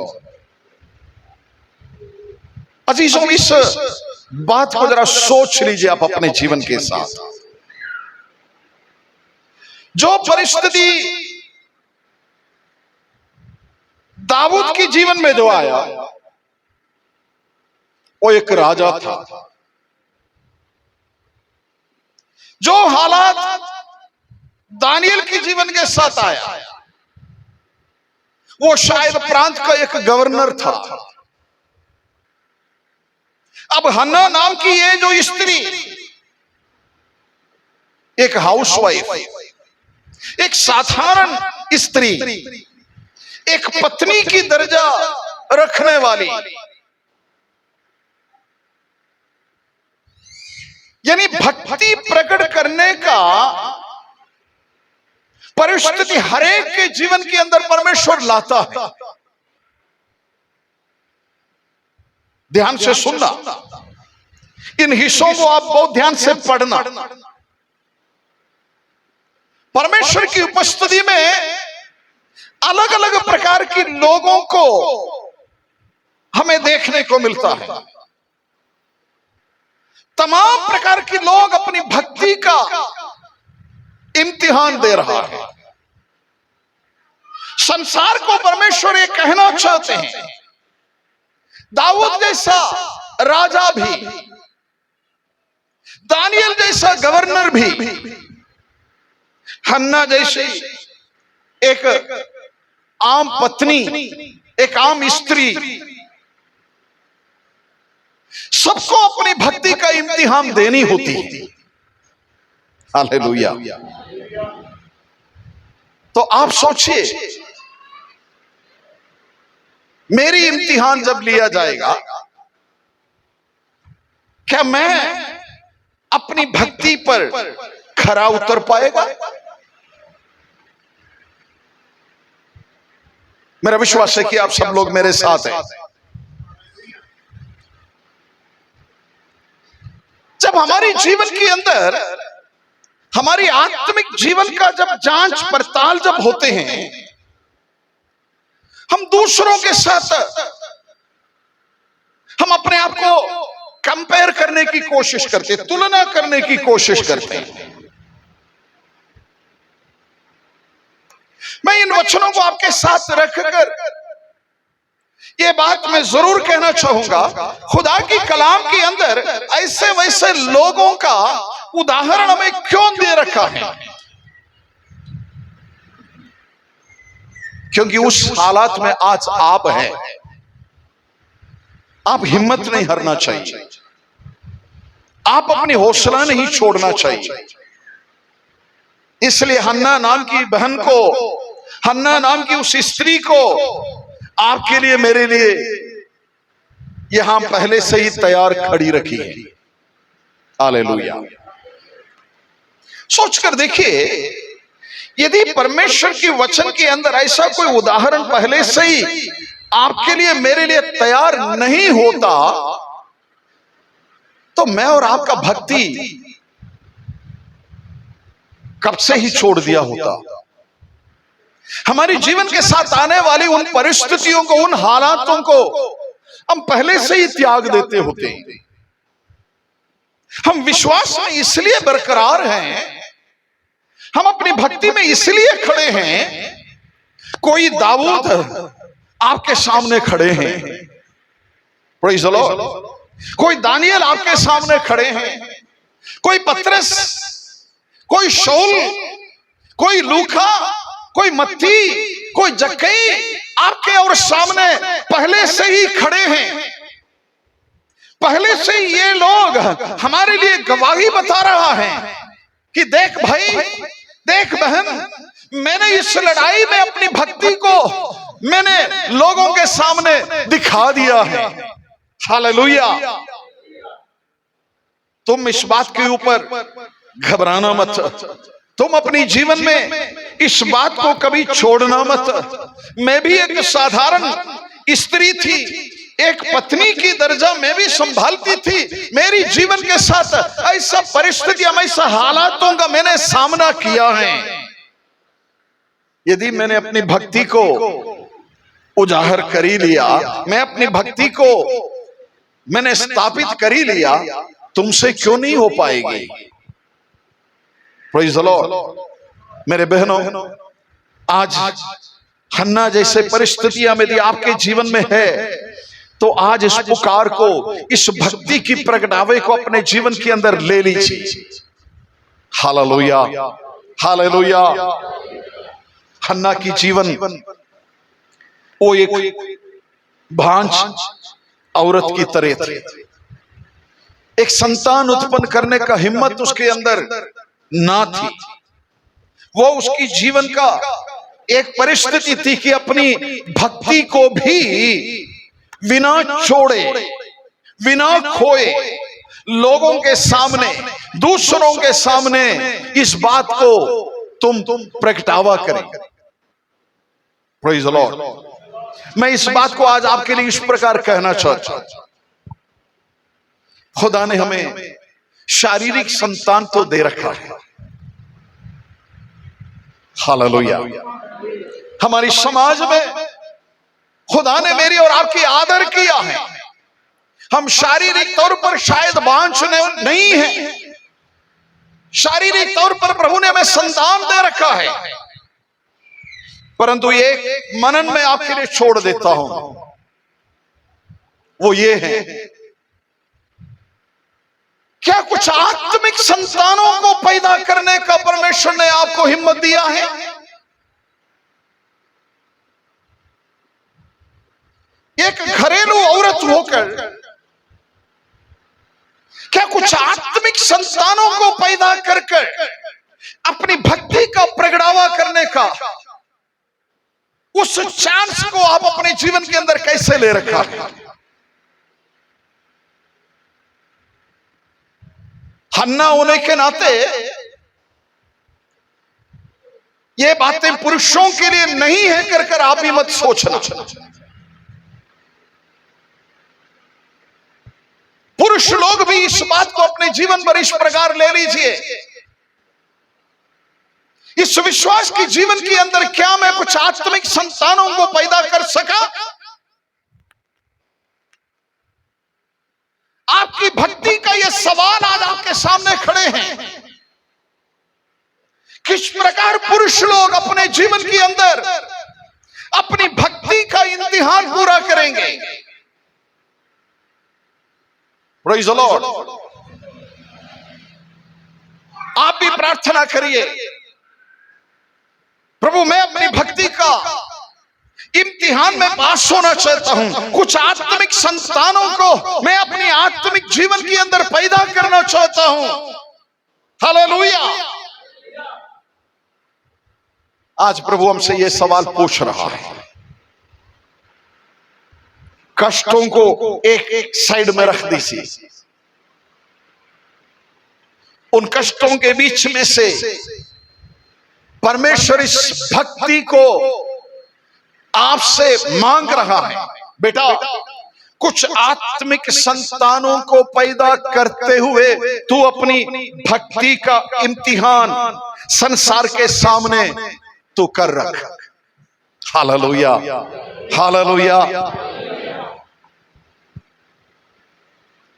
Speaker 1: अजीजों, इस बात को जरा सोच लीजिए आप अपने जीवन के साथ। जो परिस्थिति दाऊद के जीवन में जो आया, वो एक राजा था। जो हालात दानियल के जीवन के साथ आया, वो शायद प्रांत का एक गवर्नर था। अब हन्ना नाम की ये जो स्त्री, एक हाउसवाइफ, एक साधारण स्त्री, एक पत्नी की दर्जा रखने वाली, यानी भक्ति प्रकट करने का परिस्थिति हरेक के जीवन के अंदर परमेश्वर लाता है। ध्यान से सुनना, इन हिस्सों को आप बहुत ध्यान से पढ़ना। परमेश्वर की उपस्थिति में अलग अलग प्रकार के लोगों को हमें देखने को मिलता है। तमाम प्रकार के लोग अपनी भक्ति का इम्तिहान दे रहा है। संसार को परमेश्वर ये कहना चाहते हैं, दाऊद जैसा राजा भी, दानियल जैसा गवर्नर भी, हन्ना जैसी एक आम पत्नी, एक आम स्त्री, सबको अपनी भक्ति का इम्तिहान देनी होती है। हालेलुया। तो आप सोचिए, मेरी इम्तिहान जब लिया जाएगा, क्या मैं अपनी भक्ति पर खरा उतर पाएगा? मेरा विश्वास है कि आप सब लोग मेरे साथ हैं। जब हमारी जीवन के अंदर, हमारी आत्मिक जीवन का जब जांच पड़ताल जब होते हैं, हम दूसरों के साथ हम अपने आप को कंपेयर करने की कोशिश करते हैं, तुलना करने की कोशिश करते हैं। मैं इन वचनों को आपके साथ रखकर ये बात मैं जरूर कहना चाहूंगा, खुदा की कलाम के अंदर ऐसे वैसे लोगों का उदाहरण हमें क्यों दे रखा है? क्योंकि उस हालात में आज आप हैं। आप हिम्मत नहीं हारना चाहिए, आप अपनी हौसला नहीं छोड़ना चाहिए। इसलिए हन्ना नाम की बहन को, हन्ना नाम की उस स्त्री को आपके लिए, मेरे लिए यहां पहले से ही तैयार खड़ी रखी है। हालेलुया। सोचकर देखिए, यदि परमेश्वर की वचन के अंदर ऐसा कोई उदाहरण पहले से ही आपके लिए, मेरे लिए तैयार नहीं होता, तो मैं और आपका भक्ति कब से ही छोड़ दिया होता। हमारी जीवन के साथ आने वाली उन परिस्थितियों को, उन हालातों को हम पहले से ही त्याग देते होते। हम विश्वास में इसलिए बरकरार हैं, हम अपनी भक्ति में इसलिए खड़े हैं। कोई दाऊद आपके सामने खड़े हैं, प्रेज़ द लॉर्ड। कोई दानियल आपके सामने खड़े हैं, कोई पतरस, कोई शाऊल, कोई लूका, कोई मत्ती, कोई जक्कई आपके और सामने पहले से ही खड़े हैं। पहले से ही ये लोग हमारे लिए गवाही बता रहा है कि देख भाई, देख बहन, मैंने इस लड़ाई में अपनी भक्ति को मैंने लोगों के सामने दिखा दिया है। हालेलुया। तुम इस बात के ऊपर घबराना मत, तुम अपनी जीवन में इस बात को कभी छोड़ना मत। मैं भी एक साधारण स्त्री थी, एक पत्नी की दर्जा मैं भी संभालती थी। मेरी जीवन के साथ ऐसा परिस्थितियां, ऐसा हालातों का मैंने सामना किया है। यदि मैंने अपनी भक्ति को उजागर कर ही लिया, मैं अपनी भक्ति को मैंने स्थापित कर ही लिया, तुमसे क्यों नहीं हो पाएगी? Praise the Lord. मेरे बहनों, आज हन्ना जैसे परिस्थितियां यदि आपके जीवन में है, तो आज इस पुकार को, इस भक्ति की प्रगटावे को अपने जीवन के अंदर ले लीजिए। Hallelujah, hallelujah. हन्ना की जीवन वो एक भांज औरत की तरह थी। एक संतान उत्पन्न करने का हिम्मत उसके अंदर ना थी। वो उसकी जीवन का एक परिस्थिति थी कि अपनी भक्ति को भी बिना छोड़े, बिना खोए, लोगों के सामने, दूसरों के सामने इस बात को तुम प्रगटावा करें। Praise the Lord. मैं इस बात को आज आपके लिए इस प्रकार कहना चाहता हूं। खुदा ने हमें शारीरिक संतान तो दे रखा है। हालेलुया। हमारी समाज में खुदा ने मेरी और आपकी आदर किया है। हम शारीरिक तौर पर शायद बांझ नहीं है, शारीरिक तौर पर प्रभु ने हमें संतान दे रखा है, परंतु एक मनन में आपके लिए छोड़ देता हूं, वो ये है, क्या कुछ आत्मिक संतानों को पैदा करने का परमेश्वर ने आपको हिम्मत दिया है? एक घरेलू औरत होकर क्या कुछ आत्मिक संतानों को पैदा कर अपनी भक्ति का प्रगटावा करने का उस चांस को आप अपने जीवन के अंदर कैसे ले रखा है? हन्ना होने के नाते ये बातें पुरुषों के लिए नहीं है कर आप भी मत सोचना। पुरुष लोग भी इस बात को अपने जीवन पर इस प्रकार ले लीजिए, इस विश्वास की जीवन के अंदर क्या मैं कुछ आत्मिक संतानों को पैदा कर सका? आपकी भक्ति का ये सवाल आज आपके सामने खड़े हैं। किस प्रकार पुरुष लोग अपने जीवन के अंदर अपनी भक्ति का इम्तिहान पूरा करेंगे? Praise the Lord. आप भी प्रार्थना करिए, प्रभु मैं अपनी भक्ति का इम्तिहान में पास होना चाहता हूं। कुछ आत्मिक संतानों को मैं अपनी आत्मिक जीवन के अंदर पैदा करना चाहता हूं। हालेलुया। आज प्रभु हमसे यह सवाल पूछ रहा है। कष्टों को एक साइड में रख दीजिए। उन कष्टों के बीच में से परमेश्वर इस भक्ति को आपसे मांग रहा है, बेटा कुछ आत्मिक संतानों को पैदा करते हुए तू अपनी भक्ति का इम्तिहान संसार के सामने तू कर रख। Hallelujah, hallelujah.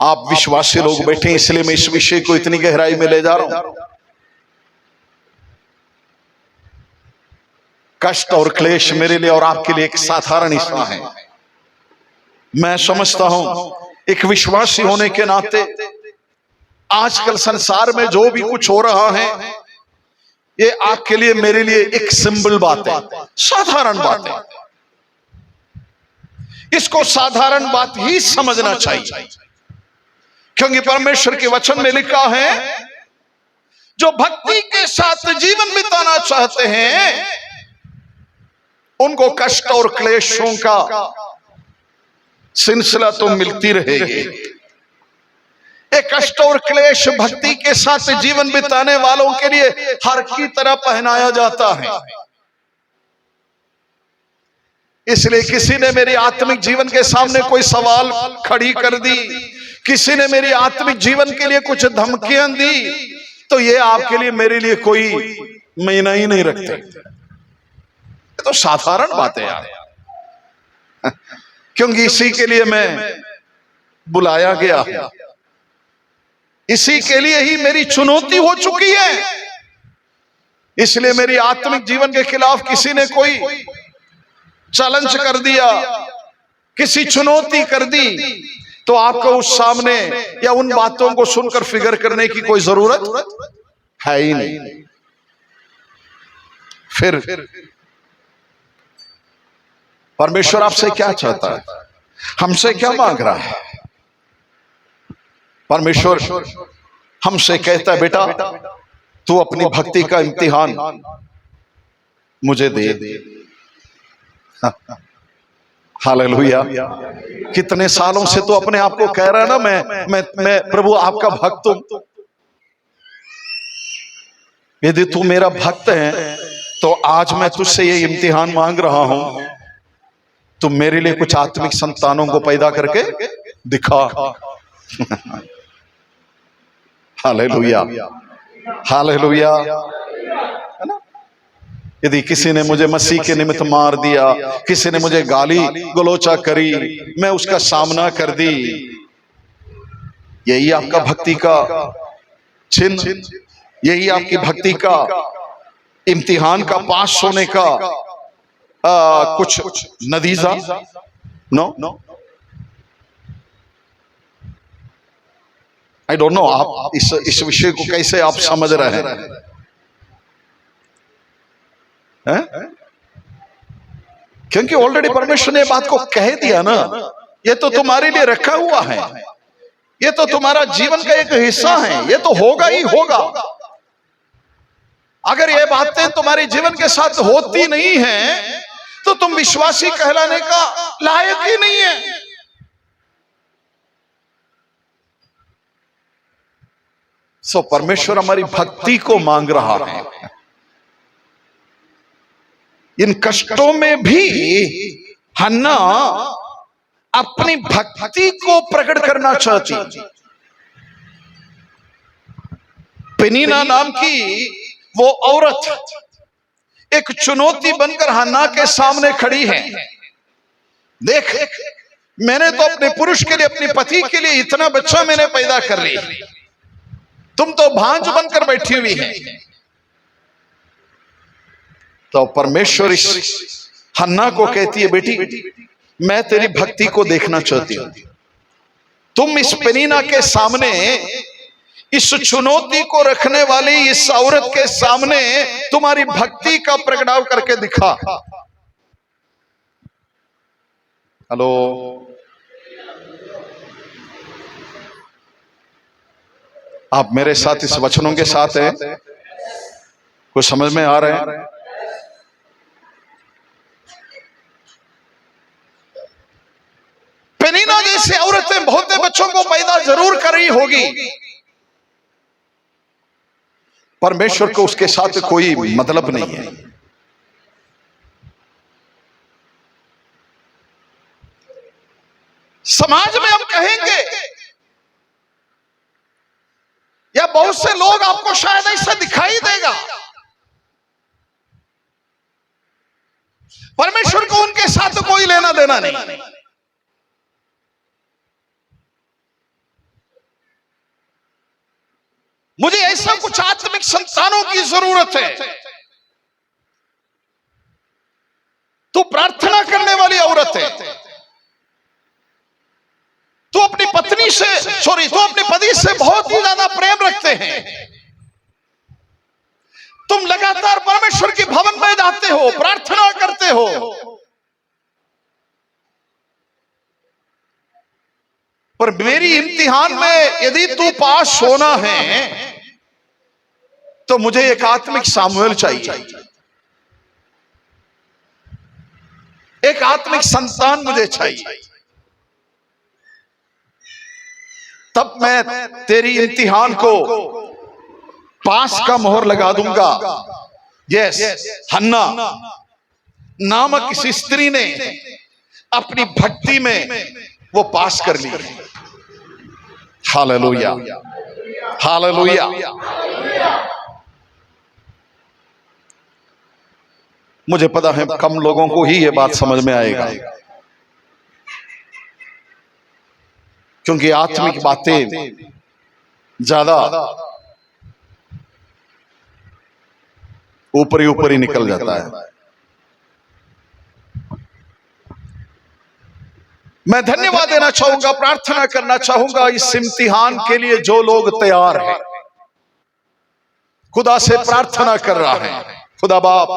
Speaker 1: आप विश्वासी लोग बैठे इसलिए मैं इस विषय को इतनी गहराई में ले जा रहा हूं। कष्ट और क्लेश मेरे लिए और आपके लिए एक साधारण हिस्सा है। मैं समझता हूं एक विश्वासी होने के नाते आजकल संसार में जो भी कुछ हो रहा है ये आपके लिए मेरे लिए एक सिंबल बात है, साधारण बात है। इसको साधारण बात ही समझना चाहिए, क्योंकि परमेश्वर के वचन में लिखा है जो भक्ति के साथ जीवन बिताना चाहते हैं उनको कष्ट और क्लेशों का सिलसिला तो मिलती रहेगी। एक कष्ट और क्लेश भक्ति के साथ जीवन बिताने वालों के लिए हर की तरह पहनाया जाता है। इसलिए किसी ने मेरी आत्मिक जीवन के सामने कोई सवाल खड़ी कर दी, किसी ने मेरी आत्मिक जीवन के लिए कुछ धमकियां दी, तो ये आपके लिए मेरे लिए कोई महीना ही नहीं रखते। ये तो साधारण बात है यार, क्योंकि इसी के लिए मैं बुलाया गया हूं, इसी के लिए ही मेरी चुनौती हो चुकी है। इसलिए मेरी आत्मिक जीवन के खिलाफ किसी ने कोई चैलेंज कर दिया, किसी चुनौती कर दी, तो आपको उस सामने या उन बातों को सुनकर फिगर करने की कोई जरूरत है ही नहीं। फिर परमेश्वर आपसे क्या चाहता है, हमसे क्या मांग रहा है? परमेश्वर हमसे कहता है, बेटा तू अपनी भक्ति का इम्तिहान मुझे दे। हालेलुया। कितने सालों से तो अपने आप को कह रहा है ना, मैं प्रभु आपका भक्त हूं। यदि तू मेरा भक्त है तो आज मैं तुझसे ये इम्तिहान मांग रहा हूं, तू मेरे लिए कुछ आत्मिक संतानों को पैदा करके दिखा। Hallelujah, hallelujah. है ना? यदि किसी ने मुझे मसीह के निमित्त मार दिया, किसी ने मुझे गाली गलोचा करी, मैं उसका सामना कर दी, यही आपका भक्ति का चिन्ह, यही आपकी भक्ति का इम्तिहान का पास होने का कुछ नतीजा? नो, आई डोंट नो आप इस विषय को कैसे आप समझ रहे हैं? क्योंकि ऑलरेडी परमेश्वर ने बात को कह दिया ना, ये तो तुम्हारे लिए रखा हुआ है, ये तो तुम्हारा जीवन का एक हिस्सा है, ये तो होगा ही होगा। अगर ये बातें तुम्हारे जीवन के साथ होती नहीं है तो तुम विश्वासी कहलाने का लायक ही नहीं है। सो परमेश्वर हमारी भक्ति को मांग रहा है। इन कष्टों में भी हन्ना अपनी भक्ति को प्रकट करना चाहती। पेनीना नाम की वो औरत एक चुनौती बनकर हन्ना के सामने खड़ी है। देख, मैंने तो अपने पुरुष के लिए, अपने पति के लिए इतना बच्चा मैंने पैदा कर ली, तुम तो भांज बनकर बैठी हुई है। तो परमेश्वर इस हन्ना को कहती है, बेटी मैं तेरी भक्ति को देखना चाहती हूं। तुम इस पेनीना के सामने, इस चुनौती को रखने वाली इस औरत के सामने तुम्हारी भक्ति का प्रगटाव करके दिखा। हेलो, आप मेरे साथ इस वचनों के साथ हैं? कुछ समझ में आ रहे हैं? पेनीना जैसी औरतें बहुते बच्चों को पैदा जरूर कर रही होगी, परमेश्वर को उसके साथ कोई मतलब नहीं है। समाज में हम कहेंगे या बहुत से लोग आपको शायद ऐसा दिखाई देगा, परमेश्वर को उनके साथ कोई लेना देना नहीं। मुझे ऐसा कुछ आत्मिक संतानों की जरूरत है। तू प्रार्थना करने वाली औरत है, तू अपनी पत्नी से, तू अपने पति से बहुत ही ज्यादा प्रेम रखते हैं, तुम लगातार परमेश्वर के भवन में जाते हो, प्रार्थना करते हो, पर मेरी इम्तिहान में यदि तू पास होना है तो मुझे एक आत्मिक सामुएल चाहिए, एक आत्मिक संतान मुझे चाहिए, तब मैं तेरी इम्तिहान को पास का मोहर लगा दूंगा। यस हन्ना, नामक इस स्त्री ने अपनी भक्ति में वो पास कर ली। Hallelujah, hallelujah. मुझे पता है कम लोगों को ही ये बात समझ में आएगा, क्योंकि आत्मिक बातें ज्यादा ऊपरी ऊपरी निकल जाता है। मैं धन्यवाद देना चाहूंगा, प्रार्थना करना चाहूंगा इस इम्तिहान के लिए जो लोग तैयार हैं। खुदा से प्रार्थना कर रहा है, खुदा बाप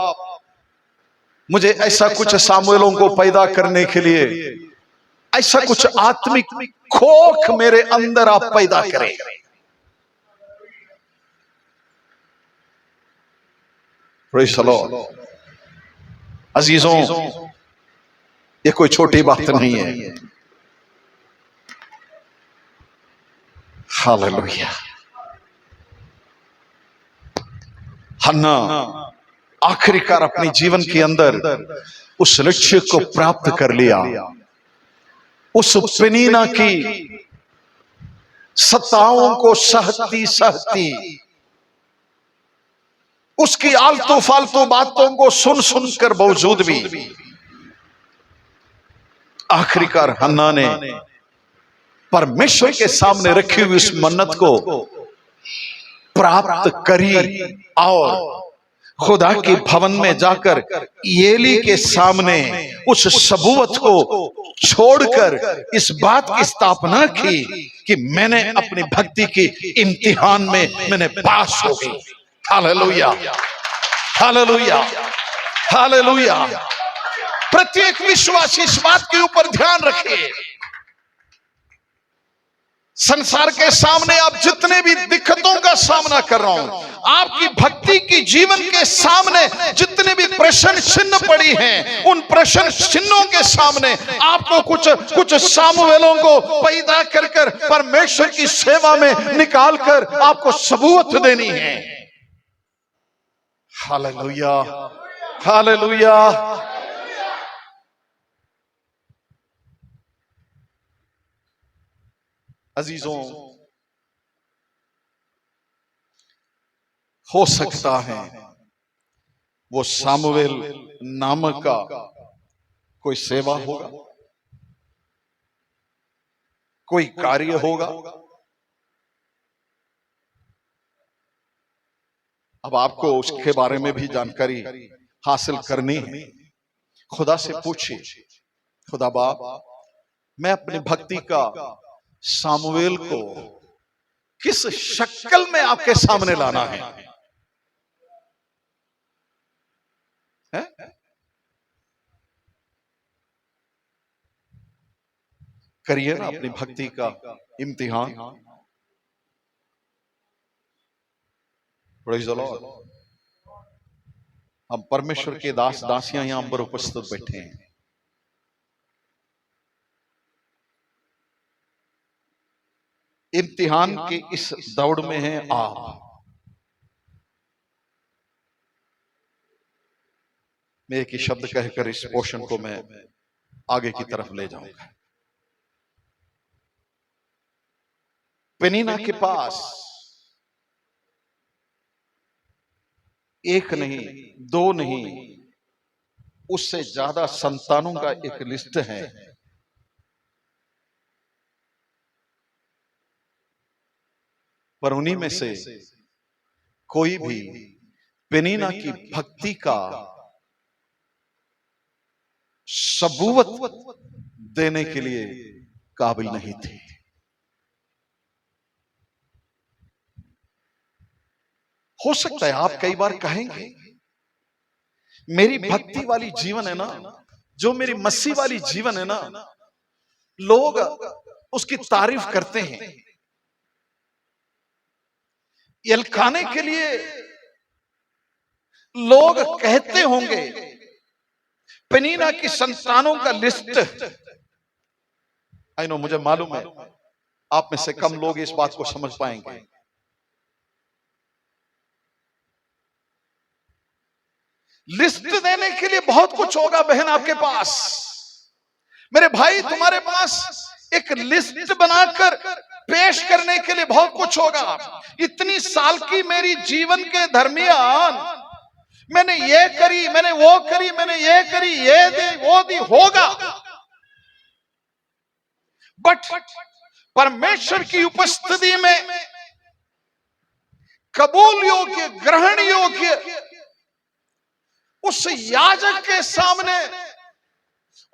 Speaker 1: मुझे ऐसा कुछ सामुएलों को पैदा करने के लिए, ऐसा कुछ आत्मिक खोख मेरे अंदर आप पैदा करें। Praise the Lord. अजीजों, ये कोई छोटी बात नहीं है। हालेलुया। हन्ना आखिरकार अपने जीवन के अंदर उस लक्ष्य को प्राप्त कर लिया। उस पेनीना की सताओं को सहती सहती, उसकी आलतू फालतू बातों को सुन सुनकर बावजूद भी आखिरकार हन्ना ने परमेश्वर के सामने रखी हुई उस मन्नत को प्राप्त करी और खुदा के भवन में जाकर एली के सामने उस सबूत को छोड़कर इस बात की स्थापना की कि मैंने अपनी भक्ति की इम्तिहान में मैंने पास हो गई। Hallelujah, hallelujah, hallelujah. प्रत्येक विश्वासी इस बात के ऊपर ध्यान रखिए, संसार के सामने आप जितने भी दिक्कतों का सामना कर रहा हूं, आपकी भक्ति की जीवन के सामने जितने भी प्रश्न चिन्ह पड़ी हैं, उन प्रश्न चिन्हों के सामने आपको कुछ सामुएलों को पैदा कर कर परमेश्वर की सेवा में निकाल कर आपको सबूत देनी है। Hallelujah, hallelujah. अजीजों, हो सकता है वो सामुएल नामक का कोई सेवा होगा, कोई कार्य होगा। अब आपको उसके बारे में भी जानकारी हासिल करनी है। खुदा से पूछिए, खुदा बाप मैं अपनी भक्ति का सामुएल को किस शक्ल में आपके सामने लाना है? करिए ना अपनी भक्ति का इम्तिहान। Praise the Lord. हम परमेश्वर के दास दासियां यहां पर उपस्थित बैठे हैं। इम्तिहान के इस दौड़ में हैं आप। मैं एक ही शब्द कहकर इस पोर्शन को मैं आगे की तरफ ले जाऊंगा। पेनीना के पास एक नहीं, दो नहीं, उससे ज्यादा संतानों का एक लिस्ट है। पर उन्हीं में से कोई भी पेनीना की भक्ति का सबूत देने के लिए काबिल नहीं थे। हो सकता है आप कई बार कहेंगे मेरी भक्ति वाली जीवन है ना, जो मेरी मसीह वाली जीवन है ना, लोग उसकी तारीफ करते हैं। एल्काने के लिए लोग कहते होंगे, पेनीना की संतानों का लिस्ट, आई नो, मुझे मालूम है आप में से कम लोग इस बात को समझ पाएंगे। लिस्ट देने के लिए बहुत कुछ होगा बहन आपके पास, मेरे भाई तुम्हारे पास एक लिस्ट बनाकर पेश करने के लिए बहुत कुछ होगा। इतनी साल की मेरी जीवन के दरमियान मैंने ये करी, मैंने वो करी, मैंने ये करी, ये दी वो दी, होगा। बट परमेश्वर की उपस्थिति में कबूल योग्य, ग्रहण योग्य उस याजक के सामने,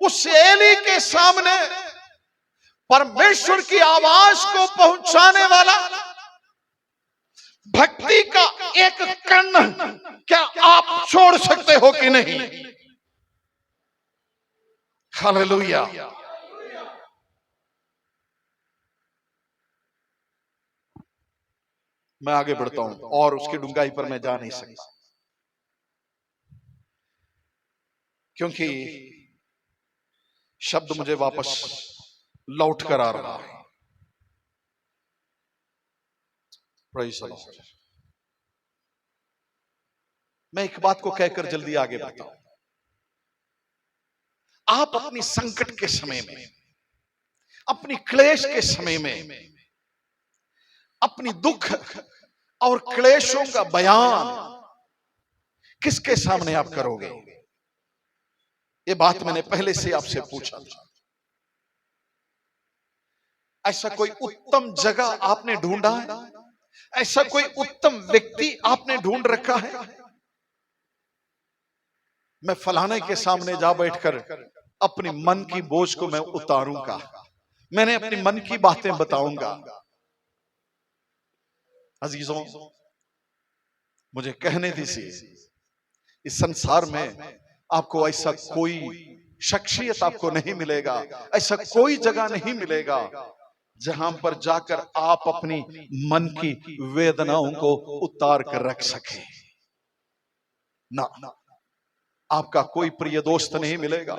Speaker 1: उस एली के सामने परमेश्वर की आवाज को पहुंचाने वाला भक्ति का एक कण क्या आप छोड़ सकते हो कि नहीं? हालेलुया। मैं आगे बढ़ता हूं और उसकी डूंघाई पर मैं जा नहीं सकता, क्योंकि शब्द मुझे वापस लौट कर आ रहा है। Praise the Lord। मैं एक बात को कहकर जल्दी आगे बढ़ता हूं। आप अपनी संकट के समय में, अपनी क्लेश के समय में, अपनी दुख और क्लेशों का बयान किसके सामने आप करोगे? ये बात मैंने पहले से आपसे पूछा था। ऐसा कोई उत्तम जगह आपने ढूंढा है? ऐसा कोई उत्तम व्यक्ति आपने ढूंढ रखा है? मैं फलाने के सामने जा बैठकर अपनी मन की बोझ को मैं उतारूंगा, मैंने अपनी मन की बातें बताऊंगा। अजीजों, मुझे कहने दीजिए, इस संसार में आपको ऐसा कोई शख्सियत आपको नहीं मिलेगा, ऐसा कोई जगह नहीं मिलेगा जहां पर जाकर आप अपनी मन की वेदनाओं को उतार कर रख सके। ना, आपका कोई प्रिय दोस्त नहीं मिलेगा,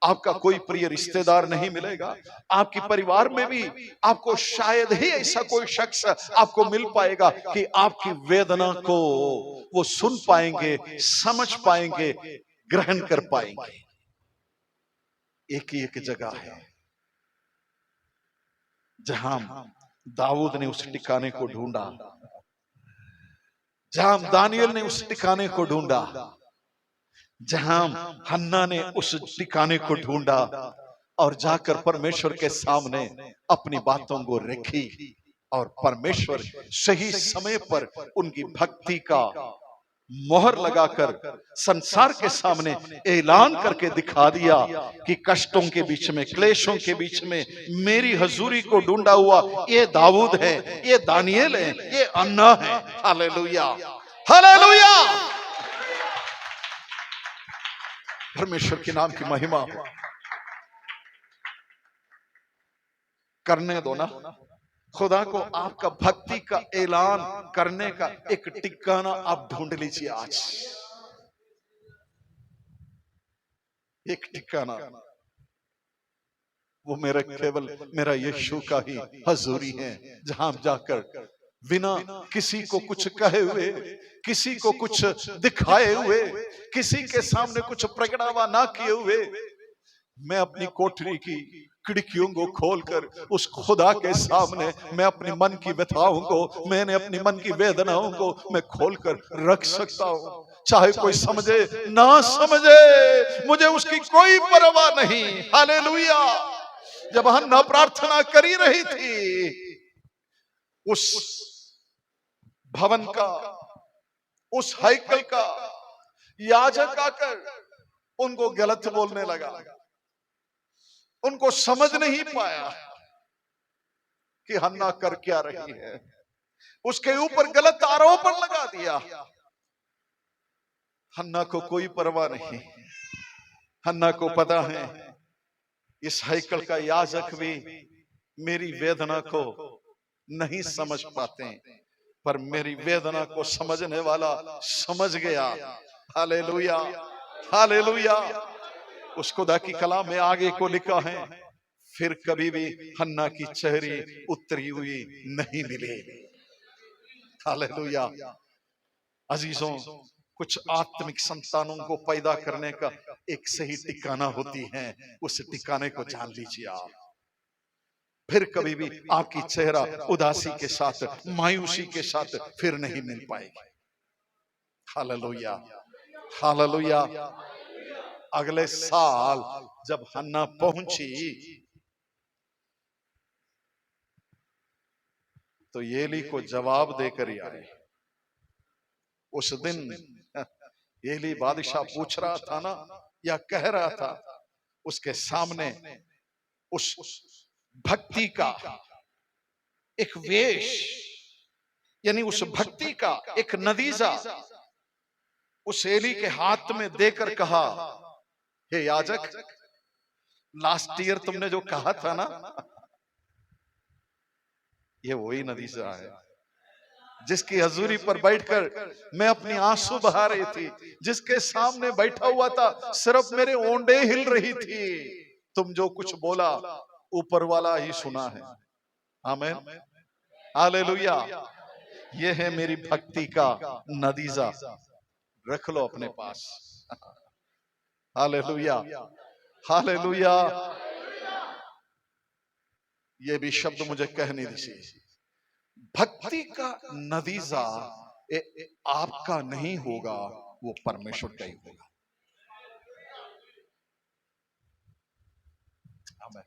Speaker 1: आपका कोई प्रिय रिश्तेदार नहीं मिलेगा, आपके परिवार में भी आपको शायद ही ऐसा कोई शख्स आपको मिल पाएगा कि आपकी वेदना को वो सुन पाएंगे, समझ पाएंगे, ग्रहण कर पाएंगे। एक ही एक जगह है जहां दाऊद ने उस ठिकाने को ढूंढा, जहां दानियल ने उस ठिकाने को ढूंढा, जहां हन्ना ने उस ठिकाने को ढूंढा और जाकर परमेश्वर के सामने अपनी बातों को रखी और परमेश्वर सही समय पर उनकी भक्ति का मोहर लगाकर संसार के सामने ऐलान करके दिखा दिया कि कष्टों के बीच में, क्लेशों के बीच में मेरी हजूरी को ढूंढा हुआ ये दाऊद है, ये दानियल है, ये अन्ना है। Hallelujah, hallelujah. परमेश्वर के नाम की महिमा हो। करने दो ना, खुदा को आपका भक्ति का ऐलान करने का एक ठिकाना आप ढूंढ लीजिए आज, एक ठिकाना। वो मेरा केवल मेरा यीशु का ही हजूरी है, जहां जाकर बिना किसी को कुछ कहे हुए, किसी को कुछ दिखाए हुए, किसी के सामने कुछ प्रगटावा ना किए हुए, मैं अपनी कोठरी की खिड़कियों को खोलकर उस खुदा के सामने मैं अपनी मन की व्यथाओं को, मैंने अपनी मन की वेदनाओं को मैं खोलकर रख सकता हूं। चाहे कोई समझे ना समझे, मुझे उसकी कोई परवाह नहीं। हालेलुया। जब हन्ना प्रार्थना करी रही थी, उस भवन का, उस हैकल का याजक आकर उनको गलत बोलने लगा। उनको समझ नहीं पाया कि हन्ना कर क्या रही है, उसके ऊपर गलत आरोपण लगा दिया। हन्ना को कोई परवाह नहीं। हन्ना को पता है इस हैकल का याजक भी मेरी वेदना को नहीं समझ पाते, पर मेरी वेदना को समझने वाला समझ गया। Hallelujah, hallelujah. उस खुदा की कलाम में आगे को लिखा है, फिर कभी भी हन्ना की चेहरे उतरी हुई नहीं मिली। हालेलुया। अजीजों, कुछ आत्मिक संतानों को पैदा करने का एक सही ठिकाना होती है, उस ठिकाने को जान लीजिए आप। फिर कभी भी आपकी चेहरा उदासी के साथ, मायूसी के साथ फिर नहीं मिल पाएगी। Hallelujah, hallelujah. अगले साल जब हन्ना पहुंची तो एली को जवाब देकर ही आई। उस दिन एली बादशाह पूछ रहा था ना, या कह रहा था, उसके सामने उस भक्ति का एक वेश, यानी उस भक्ति का एक नतीजा उस एली के हाथ में देकर कहा, हे याजक, लास्ट ईयर तुमने जो कहा था ना, ये वही नतीजा है जिसकी हजूरी पर बैठकर मैं अपनी आंसू बहा रही थी, जिसके सामने बैठा हुआ था, सिर्फ मेरे ओंडे हिल रही थी। तुम जो कुछ बोला ऊपर वाला ही सुना है। आमीन, हालेलुया। ये है मेरी भक्ति का नतीजा, रख लो अपने पास। Hallelujah, hallelujah. ये भी शब्द मुझे कहने दीजिए, भक्ति का नतीजा आपका नहीं होगा, वो परमेश्वर का ही होगा। आमीन,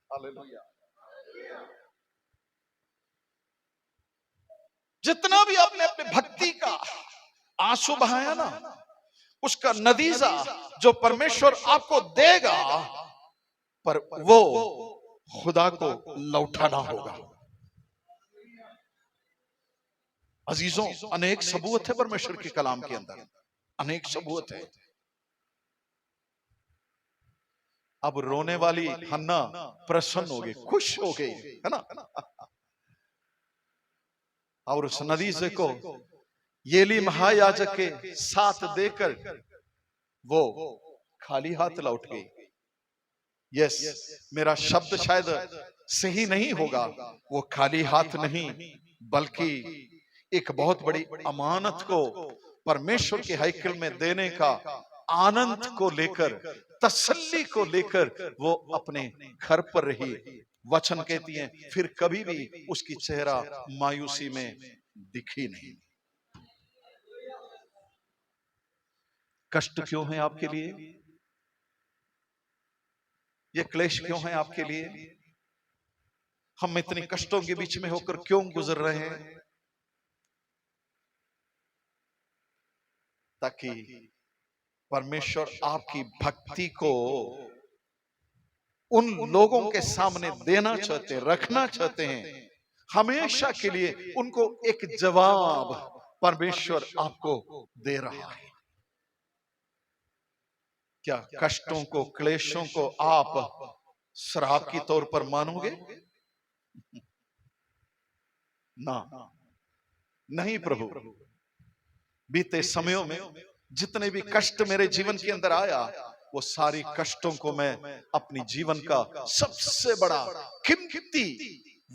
Speaker 1: हालेलुया। जितना भी आपने अपने भक्ति का आंसू बहाया ना, उसका नतीजा जो परमेश्वर आपको देगा, पर वो खुदा को लौटाना होगा। अजीजों, अनेक सबूत है परमेश्वर के कलाम के अंदर, अनेक सबूत है। अब रोने वाली हन्ना प्रसन्न हो गई, खुश हो गई, है ना। और उस नतीजे को एली महायाजक के साथ देकर वो खाली हाथ लौट गई। यस, मेरा शब्द शायद सही नहीं होगा, वो खाली हाथ नहीं, बल्कि एक बहुत बड़ी अमानत को परमेश्वर के हैकल में देने का आनंद को लेकर, तसल्ली को लेकर वो अपने घर पर रही। वचन कहती है, फिर कभी भी उसकी चेहरा मायूसी में दिखी नहीं। कष्ट क्यों है आपके लिए? ये क्लेश क्यों है आपके लिए? हम इतने कष्टों के बीच में होकर क्यों गुजर रहे हैं? ताकि परमेश्वर आपकी भक्ति को उन लोगों के सामने देना चाहते हैं, रखना चाहते हैं, हमेशा के लिए उनको एक जवाब परमेश्वर आपको दे रहा है। क्या कष्टों को, क्लेशों को आप श्राप की तौर पर मानोगे? ना, नहीं प्रभु। बीते समयों में जितने भी कष्ट मेरे जीवन के अंदर आया, वो सारी कष्टों को मैं अपनी जीवन का सबसे बड़ा कीमती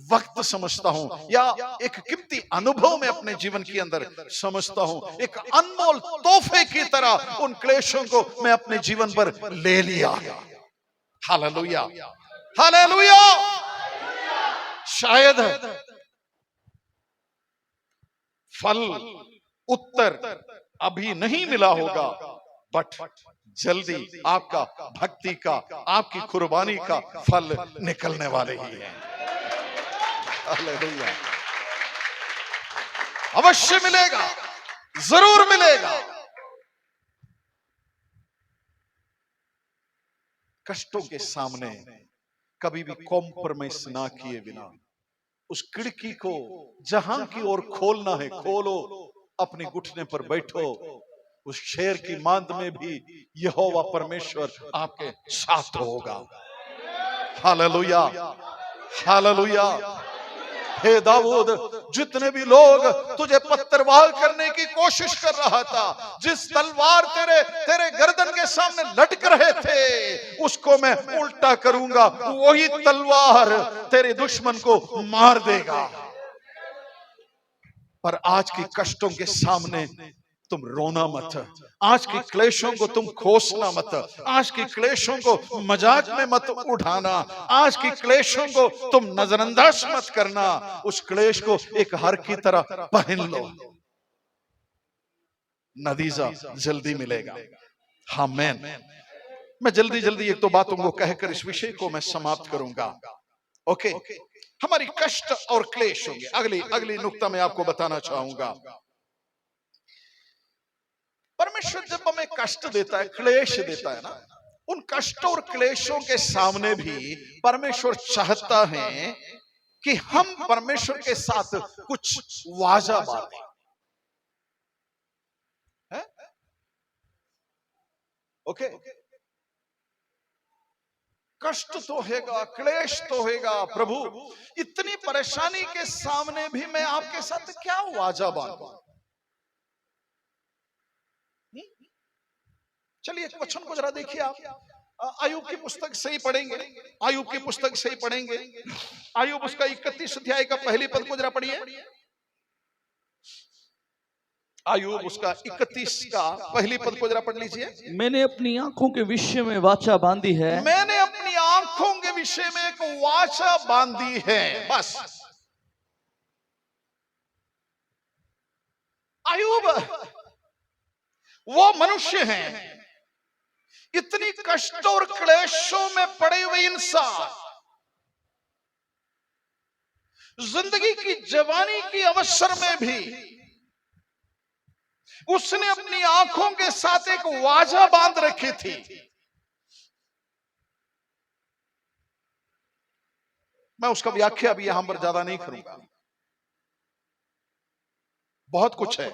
Speaker 1: वक्त समझता हूं, या एक कीमती अनुभव में अपने जीवन के अंदर समझता हूं। एक अनमोल तोहफे की तरह उन क्लेशों को मैं अपने जीवन पर ले लिया। Hallelujah, hallelujah. शायद फल, उत्तर अभी नहीं मिला होगा, बट जल्दी आपका भक्ति का, आपकी कुर्बानी का फल निकलने वाले ही है। हालेलुया, अवश्य मिलेगा, जरूर मिलेगा। कष्टों के सामने कभी भी कॉम्प्रोमाइज ना किए बिना उस खिड़की को जहां की ओर खोलना है, खोलो, अपने घुटने पर बैठो। उस शेर की मांद में भी यहोवा परमेश्वर आपके साथ होगा। Hallelujah, hallelujah. हे दाऊद, जितने भी लोग तुझे पत्थरवाह करने की कोशिश कर रहा था, जिस तलवार तेरे गर्दन के सामने लटक रहे थे, उसको मैं उल्टा करूंगा, वही तलवार तेरे दुश्मन को मार देगा। पर आज की कष्टों के सामने तुम रोना मत, आज के क्लेशों को तुम खोसना मत, आज के क्लेशों को मजाक में मत उठाना, आज के क्लेशों को तुम नजरअंदाज मत करना, उस क्लेश को एक हार की तरह पहन लो, नतीजा जल्दी मिलेगा। आमीन। मैं जल्दी जल्दी एक दो बातों को कहकर इस विषय को मैं समाप्त करूंगा। ओके, हमारी कष्ट और क्लेश होंगे। अगली नुक्ता मैं आपको बताना चाहूंगा। परमेश्वर जब हमें कष्ट देता है, क्लेश देता है ना, उन कष्ट और क्लेशों के सामने भी परमेश्वर चाहता है कि हम परमेश्वर के साथ कुछ वाजा बांधें। ओके, कष्ट तो होगा, क्लेश तो होगा, प्रभु इतनी परेशानी के सामने भी मैं आपके साथ क्या वाजा बांधूं? चलिए एक वचन को जरा देखिए आप। आयुब की पुस्तक से ही पढ़ेंगे, आयुब की पुस्तक से ही पढ़ेंगे। आयुब उसका 31 अध्याय का पहली पद को जरा पढ़िए। आयुब उसका 31 का पहली पद को जरा पढ़ लीजिए।
Speaker 3: मैंने अपनी आंखों के विषय में वाचा बांधी है,
Speaker 1: मैंने अपनी आंखों के विषय में एक वाचा बांधी है। बस आयुब वो मनुष्य हैं, इतनी कष्ट और क्लेशों में पड़े हुए इंसान, जिंदगी की जवानी की अवसर में भी उसने अपनी आंखों के साथ एक वाजा बांध रखी थी। मैं उसका व्याख्या भी यहां पर ज्यादा नहीं करूंगा, बहुत कुछ है।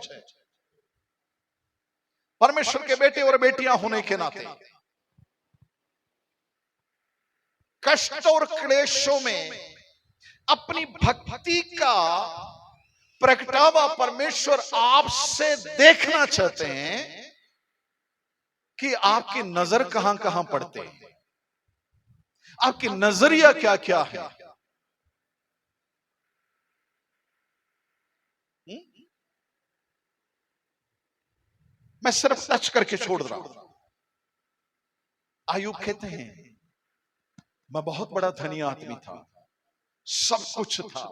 Speaker 1: परमेश्वर के बेटे और बेटियां होने के नाते कष्ट और क्लेशों में अपनी भक्ति का प्रगटावा परमेश्वर आपसे देखना चाहते हैं कि आपकी नजर कहां कहां पड़ते हैं, आपकी नजरिया क्या क्या है। मैं सिर्फ टच करके छोड़ रहा हूं। आयुब कहते हैं मैं बहुत बड़ा धनी आदमी था, सब कुछ था,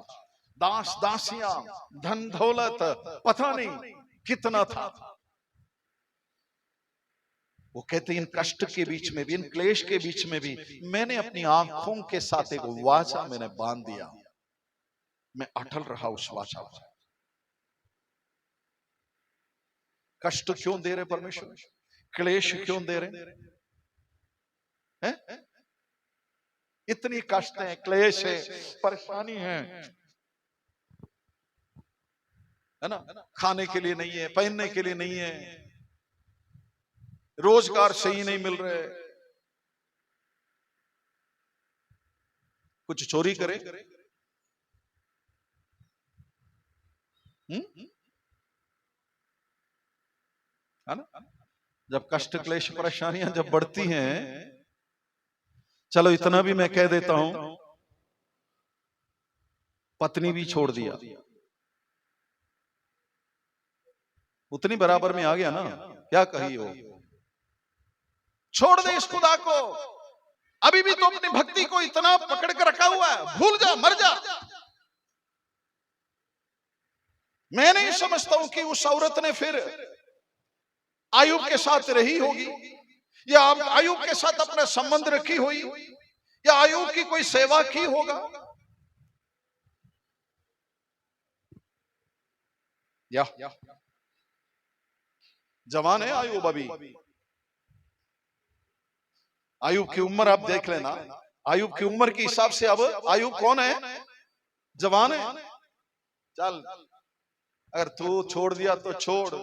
Speaker 1: दास दासियां, धन दौलत, पता नहीं कितना था। वो कहते हैं इन कष्ट के बीच में भी, इन क्लेश के बीच में भी मैंने अपनी आंखों के साथ एक वाचा मैंने बांध दिया, मैं अटल रहा उस वाचा पर। कष्ट क्यों दे रहे परमेश्वर, क्लेश क्यों दे रहे हैं? इतनी कष्ट है, क्लेश है, परेशानी है ना, खाने के लिए नहीं है, पहनने के लिए नहीं है, रोजगार सही नहीं मिल रहे, कुछ चोरी करे, है ना। जब कष्ट क्लेश परेशानियां जब बढ़ती हैं, चलो इतना भी मैं कह देता हूं, पत्नी भी छोड़ दिया, उतनी बराबर में आ गया ना, क्या कही हो, छोड़ दे इस खुदा को, अभी भी तो अपनी भक्ति को इतना पकड़ कर रखा हुआ है, भूल जा, मर जा। मैं नहीं समझता हूं कि उस औरत ने फिर आयुब के साथ रही होगी, या आयुब के साथ अपना संबंध रखी हुई, या आयुब की कोई सेवा की होगा, या जवान है आयुब अभी। आयुब की उम्र आप देख लेना, आयुब की उम्र के हिसाब से अब आयुब कौन है, जवान है। चल अगर तू छोड़ दिया तो छोड़,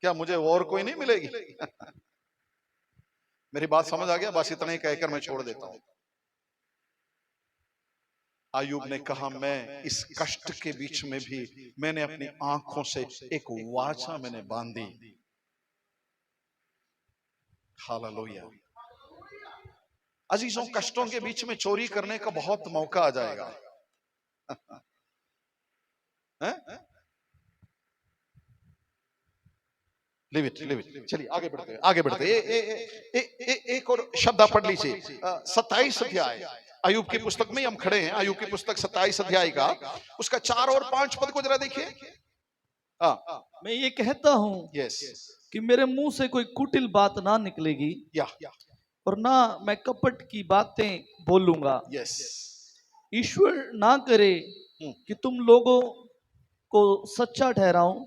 Speaker 1: क्या मुझे और कोई नहीं मिलेगी? मेरी बात समझ आ गया? बस इतना ही कहकर मैं छोड़ देता हूं। आयुब ने कहा मैं इस कष्ट के बीच में भी मैंने अपनी आंखों से एक वाचा मैंने बांधी। हालेलुया। अजीजों, कष्टों के बीच में चोरी करने का बहुत मौका आ जाएगा। Live it. चलिए आगे बढ़ते हैं, आगे बढ़ते हैं। एक और शब्द आप पढ़ लीजिए, 27 अध्याय अय्यूब की पुस्तक में हम खड़े हैं। अय्यूब की पुस्तक 27 अध्याय का उसका 4 और 5 पद को जरा देखिए। हाँ,
Speaker 3: मैं ये कहता हूँ
Speaker 1: यस,
Speaker 3: कि मेरे मुंह से कोई कुटिल बात ना निकलेगी
Speaker 1: या,
Speaker 3: और ना मैं कपट की बातें बोलूंगा।
Speaker 1: यस,
Speaker 3: ईश्वर ना करे कि तुम लोगों को सच्चा ठहराऊं।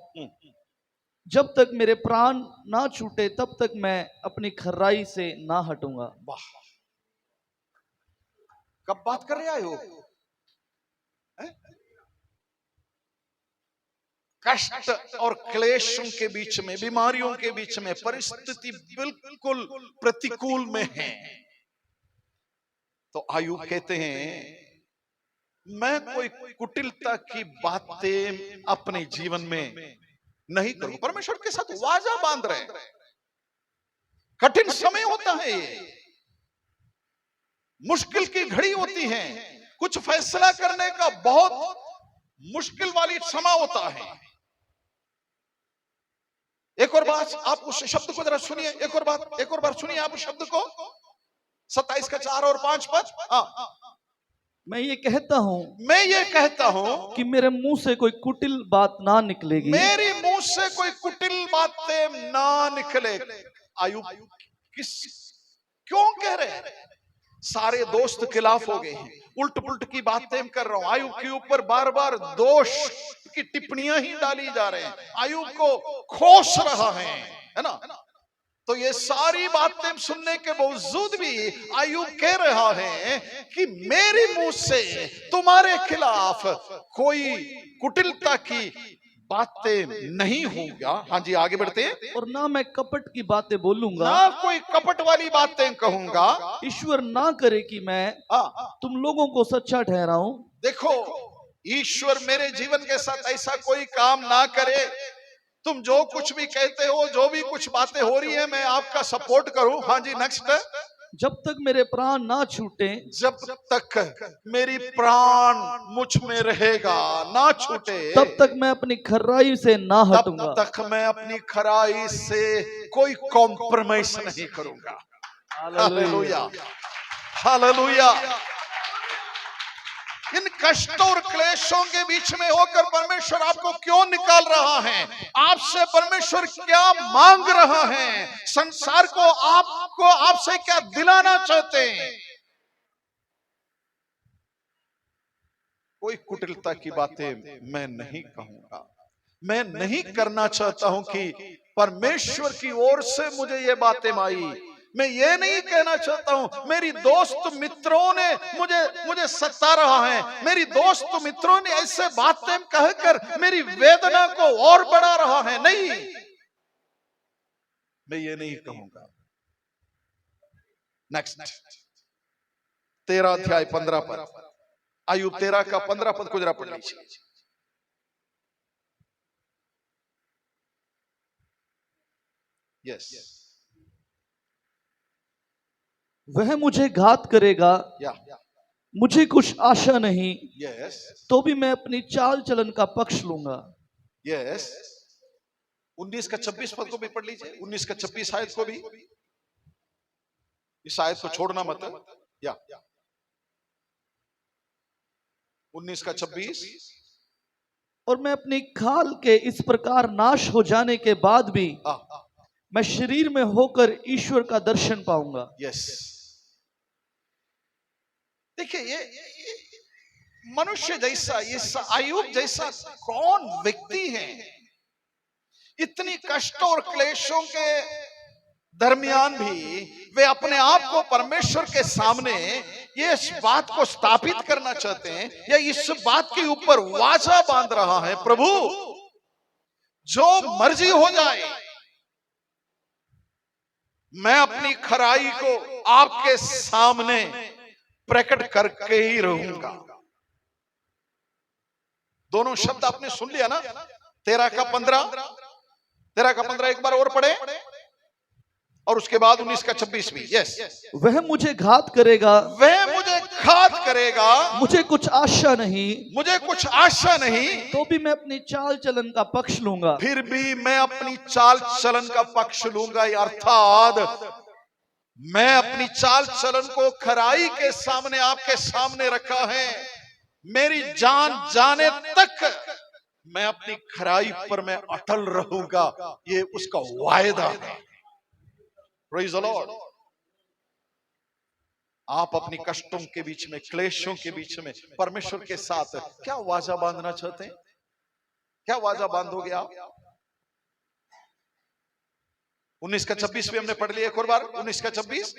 Speaker 3: जब तक मेरे प्राण ना छूटे तब तक मैं अपनी खर्राई से ना हटूंगा।
Speaker 1: वाह, कब बात कर रहे हो? कष्ट और क्लेशों के बीच में, बीमारियों के बीच में, परिस्थिति बिल्कुल प्रतिकूल में है, तो अय्यूब कहते हैं मैं कोई कुटिलता की बातें अपने जीवन में नहीं करूंगा। परमेश्वर के साथ वाजा बांध रहे हैं। कठिन समय होता है, ये मुश्किल की घड़ी होती है, कुछ फैसला करने का बहुत मुश्किल वाली समय होता है। एक और बात आप उस शब्द को जरा सुनिए, एक और बार सुनिए आप उस शब्द को, 27 का 4 और 5 पद।
Speaker 3: मैं ये कहता हूं कि मेरे मुंह से कोई कुटिल बात ना निकलेगी।
Speaker 1: मेरी मुंह से कोई कुटिल बातें ना निकले। अय्यूब क्यों कह रहे हैं? सारे दोस्त खिलाफ हो गए हैं, उल्ट पुल्ट की बातें कर रहा हूं। अय्यूब के ऊपर बार बार दोष की टिप्पणियां ही डाली जा रहे हैं, अय्यूब को खोस रहा है ना। तो ये सारी बातें सुनने के बावजूद भी अय्यूब कह रहा है कि मेरी मुंह से तुम्हारे खिलाफ कोई कुटिलता की बातें नहीं होगा। हाँ जी, आगे बढ़ते हैं।
Speaker 3: और ना मैं कपट की बातें बोलूंगा,
Speaker 1: ना कोई कपट वाली बातें कहूंगा।
Speaker 3: ईश्वर ना करे कि मैं तुम लोगों को सच्चा ठहराऊं।
Speaker 1: देखो, ईश्वर मेरे जीवन के साथ ऐसा कोई काम ना करे, तुम जो कुछ भी कहते हो, जो भी कुछ बातें हो रही है, मैं आपका सपोर्ट करूं। हाँ जी, नेक्स्ट।
Speaker 3: जब तक मेरे प्राण ना छूटे,
Speaker 1: जब तक मेरी प्राण मुझ में रहेगा, ना छूटे,
Speaker 3: तब तक मैं अपनी खराई से ना हटूंगा।
Speaker 1: तब तक मैं अपनी खराई से कोई कॉम्प्रोमाइज नहीं करूंगा। Hallelujah, hallelujah. इन कष्टों और क्लेशों के बीच में होकर परमेश्वर आपको क्यों निकाल रहा है? आपसे परमेश्वर क्या मांग रहा है? संसार को आपसे क्या दिलाना चाहते हैं? कोई कुटिलता की बातें मैं नहीं कहूंगा। मैं नहीं करना चाहता हूं कि परमेश्वर की ओर से मुझे ये बातें आई। मैं ये नहीं कहना चाहता हूं मेरी दोस्त मित्रों ने मुझे सता रहा है, मेरी दोस्त मित्रों ने ऐसे बातें कहकर मेरी वेदना को और बढ़ा रहा है। नहीं, मैं ये नहीं कहूंगा। नेक्स्ट, 13 अध्याय 15 पद, अय्यूब 13 का 15 पद को जरा पढ़ लीजिए। यस,
Speaker 3: वह मुझे घात करेगा, मुझे कुछ आशा नहीं,
Speaker 1: यस,
Speaker 3: तो भी मैं अपनी चाल चलन का पक्ष लूंगा।
Speaker 1: यस। 19 का 26 पद को भी पढ़ लीजिए, 19 का 26 आयत को भी। इस आयत को छोड़ना मत, या 19 का 26।
Speaker 3: और मैं अपनी खाल के इस प्रकार नाश हो जाने के बाद भी मैं शरीर में होकर ईश्वर का दर्शन पाऊंगा।
Speaker 1: यस। देखिए, ये मनुष्य जैसा, ये अय्यूब जैसा कौन व्यक्ति है? इतनी कष्टों और क्लेशों के दरमियान भी वे अपने आप को परमेश्वर के सामने ये इस बात को स्थापित करना चाहते हैं, या इस बात के ऊपर वाचा बांध रहा है, प्रभु जो मर्जी हो जाए, मैं अपनी खराई को आपके सामने प्रकट करके ही रहूंगा। दोनों शब्द आपने सुन लिया ना? 13 का 15 एक बार और पढ़े और उसके बाद 19 का 26 भी। यस,
Speaker 3: वह मुझे घात करेगा,
Speaker 1: वह मुझे घात करेगा,
Speaker 3: मुझे कुछ आशा नहीं,
Speaker 1: मुझे कुछ आशा नहीं,
Speaker 3: तो भी मैं अपनी चाल चलन का पक्ष लूंगा।
Speaker 1: फिर भी मैं अपनी चाल चलन का पक्ष लूंगा। अर्थात मैं अपनी चाल चलन को खराई के सामने, आपके सामने रखा है। मेरी जान जाने तक मैं अपनी खराई पर मैं अटल रहूंगा, ये उसका वायदा है। Praise the Lord. आप अपनी कष्टों के बीच में, क्लेशों के बीच में परमेश्वर के साथ क्या वाजा बांधना चाहते हैं? क्या वाजा बांधोगे आप? 19 का 26 भी हमने पढ़ लिया एक और बार। 19 का 26।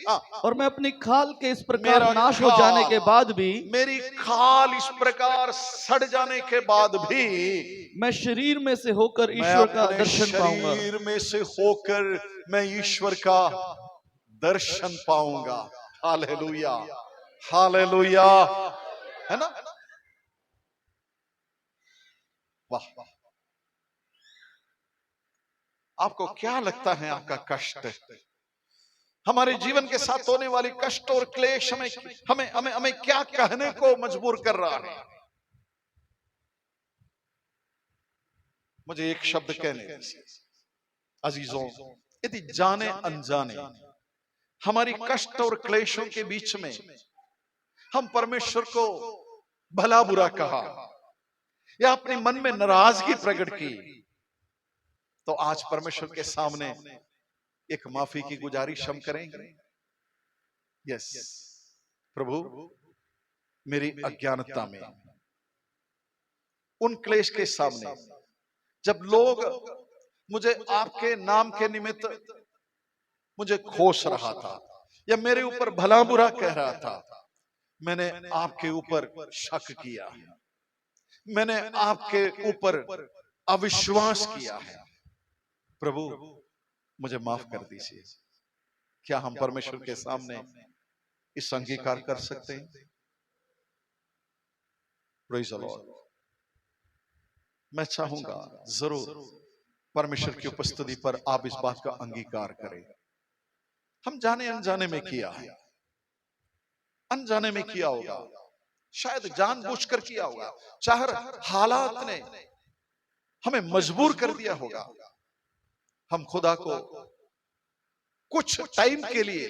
Speaker 3: और मैं अपनी खाल के इस प्रकार
Speaker 1: मेरा
Speaker 3: नाश हो
Speaker 1: खाल,
Speaker 3: जाने के बाद भी,
Speaker 1: मेरी खाल इस प्रकार सड़ जाने के बाद भी
Speaker 3: मैं शरीर में से होकर
Speaker 1: मैं
Speaker 3: ईश्वर का
Speaker 1: अपने
Speaker 3: दर्शन पाऊंगा।
Speaker 1: शरीर में से होकर मैं ईश्वर का दर्शन पाऊंगा। हालेलुया, हालेलुया, है ना? वाह। आपको क्या लगता है आपका कष्ट, हमारे जीवन के साथ होने वाली कष्ट और क्लेश हमें हमें हमें हमें क्या कहने को मजबूर कर रहा है? मुझे एक शब्द कहने दीजिए अजीजों, यदि जाने अनजाने हमारी कष्ट और क्लेशों के बीच में हम परमेश्वर को भला बुरा कहा या अपने मन में नाराजगी प्रकट की, तो आज परमेश्वर के सामने एक माफी की गुजारिश हम करेंगे। यस प्रभु, मेरी अज्ञानता में उन क्लेश के सामने जब लोग मुझे आपके नाम के निमित्त मुझे खोस रहा था या मेरे ऊपर भला बुरा कह रहा था, मैंने आपके ऊपर शक किया, मैंने आपके ऊपर अविश्वास किया है। प्रभु मुझे माफ कर दीजिए। क्या हम परमेश्वर के सामने इस अंगीकार कर सकते हैं? Praise the Lord. मैं चाहूंगा जरूर परमेश्वर की उपस्थिति पर आप इस बात का अंगीकार करें। हम जाने अनजाने में किया है, अनजाने में किया होगा, शायद जानबूझकर किया होगा, चाहे हालात ने हमें मजबूर कर दिया होगा। हम खुदा को कुछ टाइम के लिए,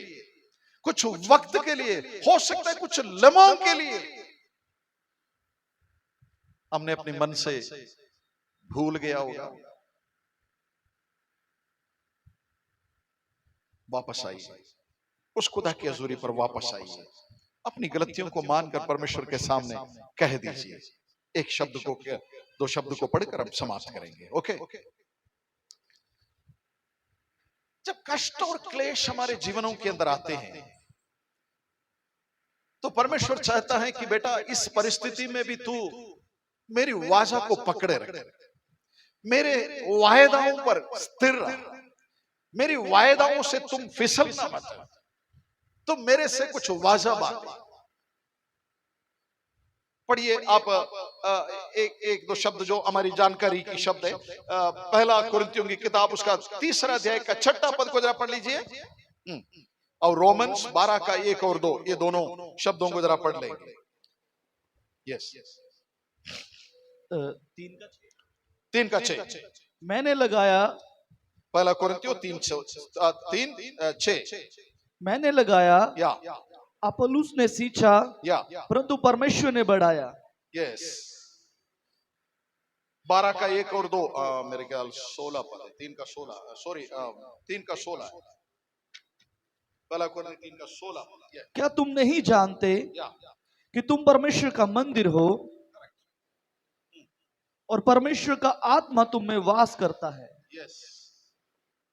Speaker 1: कुछ वक्त के लिए, हो सकता है कुछ लम्हों के लिए, हमने अपने मन से भूल गया होगा। वापस आइए, उस खुदा की हजूरी पर वापस आइए, अपनी गलतियों को मानकर परमेश्वर के सामने कह दीजिए। एक शब्द को, दो शब्द को पढ़कर हम समाप्त करेंगे। ओके? जब कष्ट और क्लेश हमारे जीवनों के अंदर आते हैं तो परमेश्वर चाहता है कि बेटा इस परिस्थिति में भी तू मेरी वाचा को पकड़े रख, मेरे वायदाओं पर स्थिर रह, मेरी वायदाओं से तुम फिसलना मत, तुम मेरे से कुछ वाजा बांध। पढ़िए आप एक दो शब्द जो हमारी जानकारी की शब्द है। पहला कुरिन्थियों की किताब उसका 3 अध्याय का 6 पद को जरा पढ़ लीजिए, और रोमन्स 12 का 1 और 2, ये दोनों शब्दों को जरा पढ़ लेंगे। यस, 3 का 6।
Speaker 3: मैंने लगाया,
Speaker 1: पहला कुरिन्थियों 3:6। मैंने
Speaker 3: लगाया,
Speaker 1: या
Speaker 3: अपुल्लोस ने सींचा, परंतु परमेश्वर ने बढ़ाया।
Speaker 1: यस, 12 का 1 और 2, मेरे ख्याल 16 पद, 3 का 16, सॉरी 3 का 16, पहला कुरिन्थियों 3 का 16।
Speaker 3: क्या तुम नहीं जानते कि तुम परमेश्वर का मंदिर हो और परमेश्वर का आत्मा तुम में वास करता है?
Speaker 1: यस,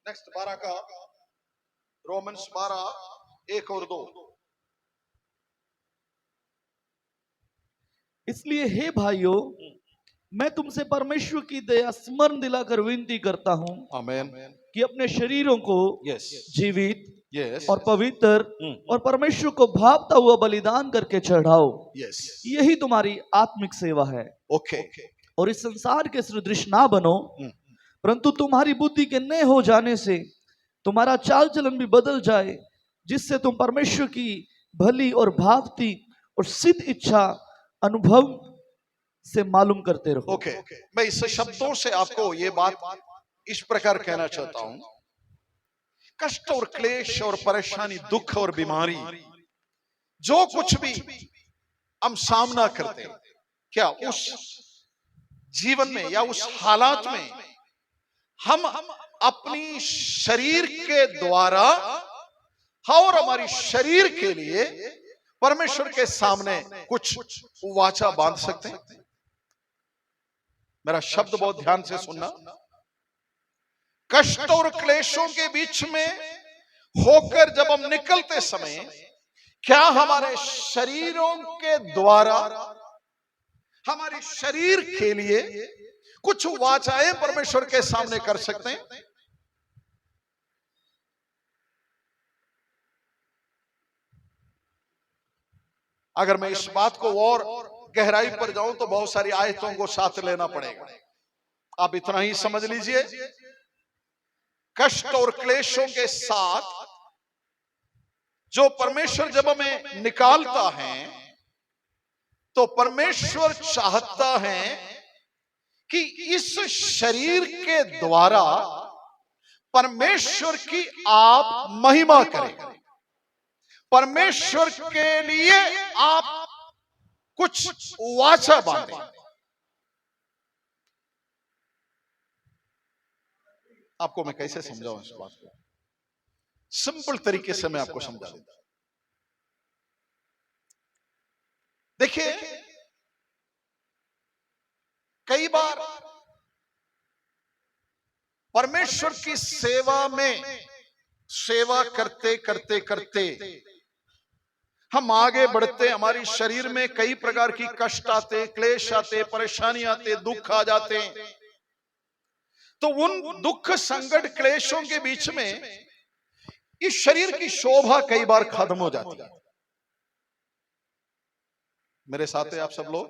Speaker 1: नेक्स्ट 12 का, रोमन्स 12 1 और 2।
Speaker 3: इसलिए हे भाइयों, मैं तुमसे परमेश्वर की दया स्मरण दिलाकर विनती करता हूं,
Speaker 1: आमीन,
Speaker 3: कि अपने शरीरों को जीवित और पवित्र और परमेश्वर को भावता हुआ बलिदान करके चढ़ाओ। यही तुम्हारी आत्मिक सेवा है।
Speaker 1: ओके।
Speaker 3: और इस संसार के सदृश ना बनो, परंतु तुम्हारी बुद्धि के नए हो जाने से तुम्हारा चाल चलन भी बदल जाए, जिससे तुम परमेश्वर की भली और भावती और सिद्ध इच्छा अनुभव से मालूम करते रहो।
Speaker 1: ओके, मैं इस शब्दों से आपको ये बात इस प्रकार कहना चाहता हूं, कष्ट और क्लेश और परेशानी, दुख और बीमारी, जो कुछ भी हम सामना करते हैं, क्या उस जीवन में या उस हालात में हम अपनी शरीर के द्वारा और हमारी शरीर के लिए परमेश्वर के सामने कुछ वाचा बांध सकते हैं? मेरा शब्द बहुत ध्यान से सुनना। कष्ट और क्लेशों के बीच में होकर जब हम निकलते समय, क्या हमारे शरीरों के द्वारा हमारे शरीर के लिए कुछ वाचाएं परमेश्वर के सामने कर सकते हैं? अगर मैं इस बात को और गहराई पर जाऊं तो बहुत सारी आयतों को साथ लेना पड़ेगा। आप इतना ही समझ लीजिए, कष्ट और क्लेशों के साथ जो परमेश्वर जब हमें निकालता है, तो परमेश्वर चाहता है कि इस शरीर के द्वारा परमेश्वर की आप महिमा करें, परमेश्वर के लिए आप कुछ वाचा बांधें। आपको मैं कैसे समझाऊं इस बात को? सिंपल तरीके से मैं आपको समझा देता हूं। देखिए, कई बार परमेश्वर की सेवा में सेवा करते करते करते हम आगे बढ़ते, हमारी शरीर में कई प्रकार की कष्ट आते, क्लेश आते, परेशानी आते, दुख आ जाते हैं। तो उन दुख, संकट, क्लेशों के बीच में इस शरीर की शोभा कई बार खत्म हो जाती है। मेरे साथ है आप सब लोग?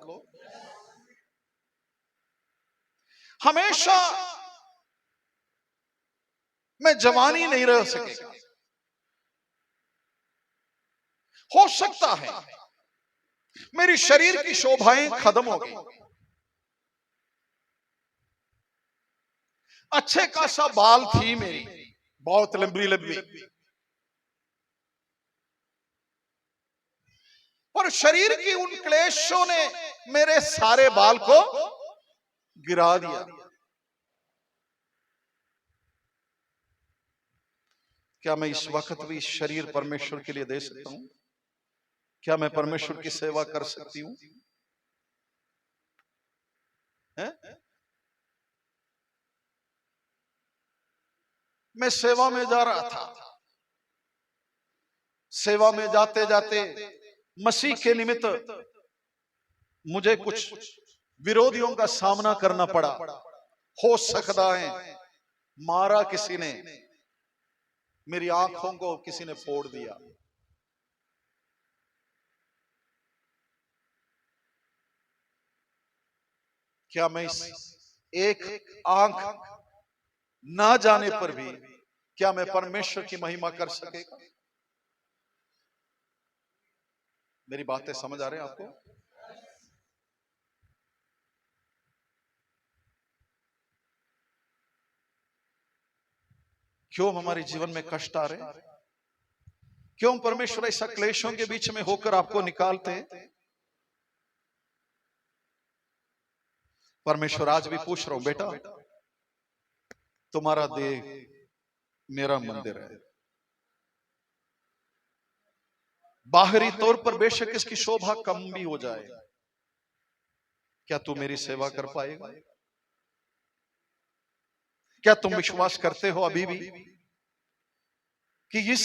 Speaker 1: हमेशा मैं जवानी नहीं रह सकेगा। हो सकता है मेरी शरीर की शोभाएं खत्म हो गई, अच्छे खासा बाल थी मेरी, बहुत लंबी लंबी, पर शरीर की उन क्लेशों ने मेरे सारे बाल को गिरा दिया। क्या मैं इस वक्त भी शरीर परमेश्वर के लिए दे सकता हूं? क्या मैं परमेश्वर की सेवा कर सकती हूं? मैं सेवा में जा रहा था, सेवा में जाते जाते मसीह के निमित्त मुझे कुछ विरोधियों का सामना करना पड़ा। हो सकता है मारा किसी ने, मेरी आंखों को किसी ने फोड़ दिया। क्या मैं इस एक आंख ना जाने पर भी क्या मैं परमेश्वर की महिमा कर सकेगा? मेरी बातें समझ आ रही हैं आपको? क्यों हमारे जीवन में कष्ट आ रहे हैं? क्यों परमेश्वर ऐसा क्लेशों के बीच में होकर आपको निकालते हैं? परमेश्वर आज भी पूछ रहा हूं, बेटा तुम्हारा देह मेरा मंदिर है। बाहरी तौर पर बेशक इसकी शोभा कम भी हो जाए, क्या तू मेरी सेवा कर पाएगा? क्या तुम विश्वास करते हो अभी भी कि इस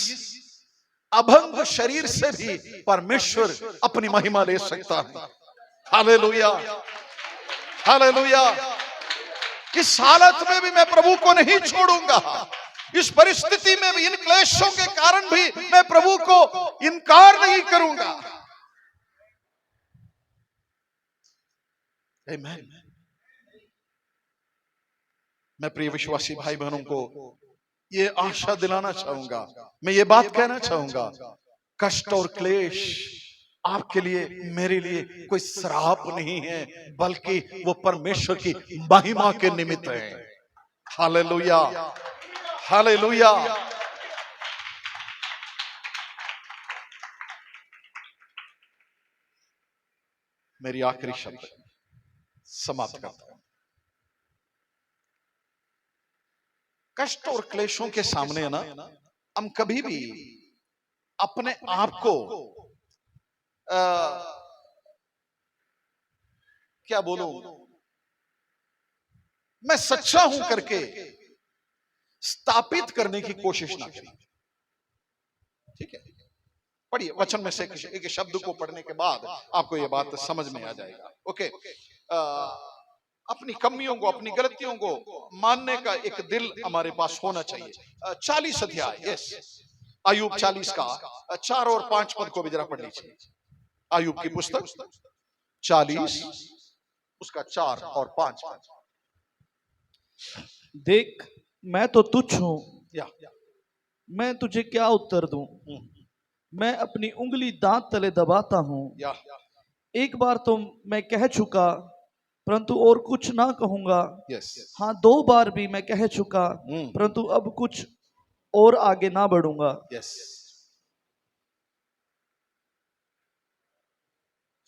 Speaker 1: अभंग शरीर से भी परमेश्वर अपनी महिमा ले सकता है? Hallelujah, hallelujah. इस हालत में भी मैं प्रभु को नहीं छोड़ूंगा। इस परिस्थिति में भी, इन क्लेशों के कारण भी मैं प्रभु को इनकार नहीं करूंगा। आमीन। मैं प्रिय विश्वासी भाई बहनों को ये आशा दिलाना चाहूंगा, मैं ये बात कहना चाहूंगा, कष्ट और क्लेश आपके लिए, मेरे लिए कोई श्राप नहीं है, बल्कि वो परमेश्वर की महिमा के निमित्त है। Hallelujah, hallelujah. मेरी आखिरी शब्द समाप्त करता हूं। कष्ट और क्लेशों के सामने ना हम कभी भी अपने आप को क्या बोलूं, मैं सच्चा हूं करके स्थापित करने की कोशिश ना करें। ठीक है, पढ़िए वचन में से एक शब्द को पढ़ने के बाद आपको यह बात समझ में आ जाएगा। ओके, अपनी कमियों को, अपनी गलतियों को मानने का एक दिल हमारे पास होना चाहिए। 40 अध्याय, यस, अय्यूब 40 का 4 और 5 पद को भी जरा पढ़ लीजिए। अय्यूब की पुस्तक 40 उसका 4 और 5 पद।
Speaker 3: देख, मैं तो तुच्छ हूं,
Speaker 1: या
Speaker 3: मैं तुझे क्या उत्तर दूं। मैं अपनी उंगली दांत तले दबाता हूं।
Speaker 1: या
Speaker 3: एक बार तो मैं कह चुका, परंतु और कुछ ना कहूंगा।
Speaker 1: यस,
Speaker 3: हाँ, 2 बार भी मैं कह चुका, परंतु अब कुछ और आगे ना बढ़ूंगा।
Speaker 1: यस।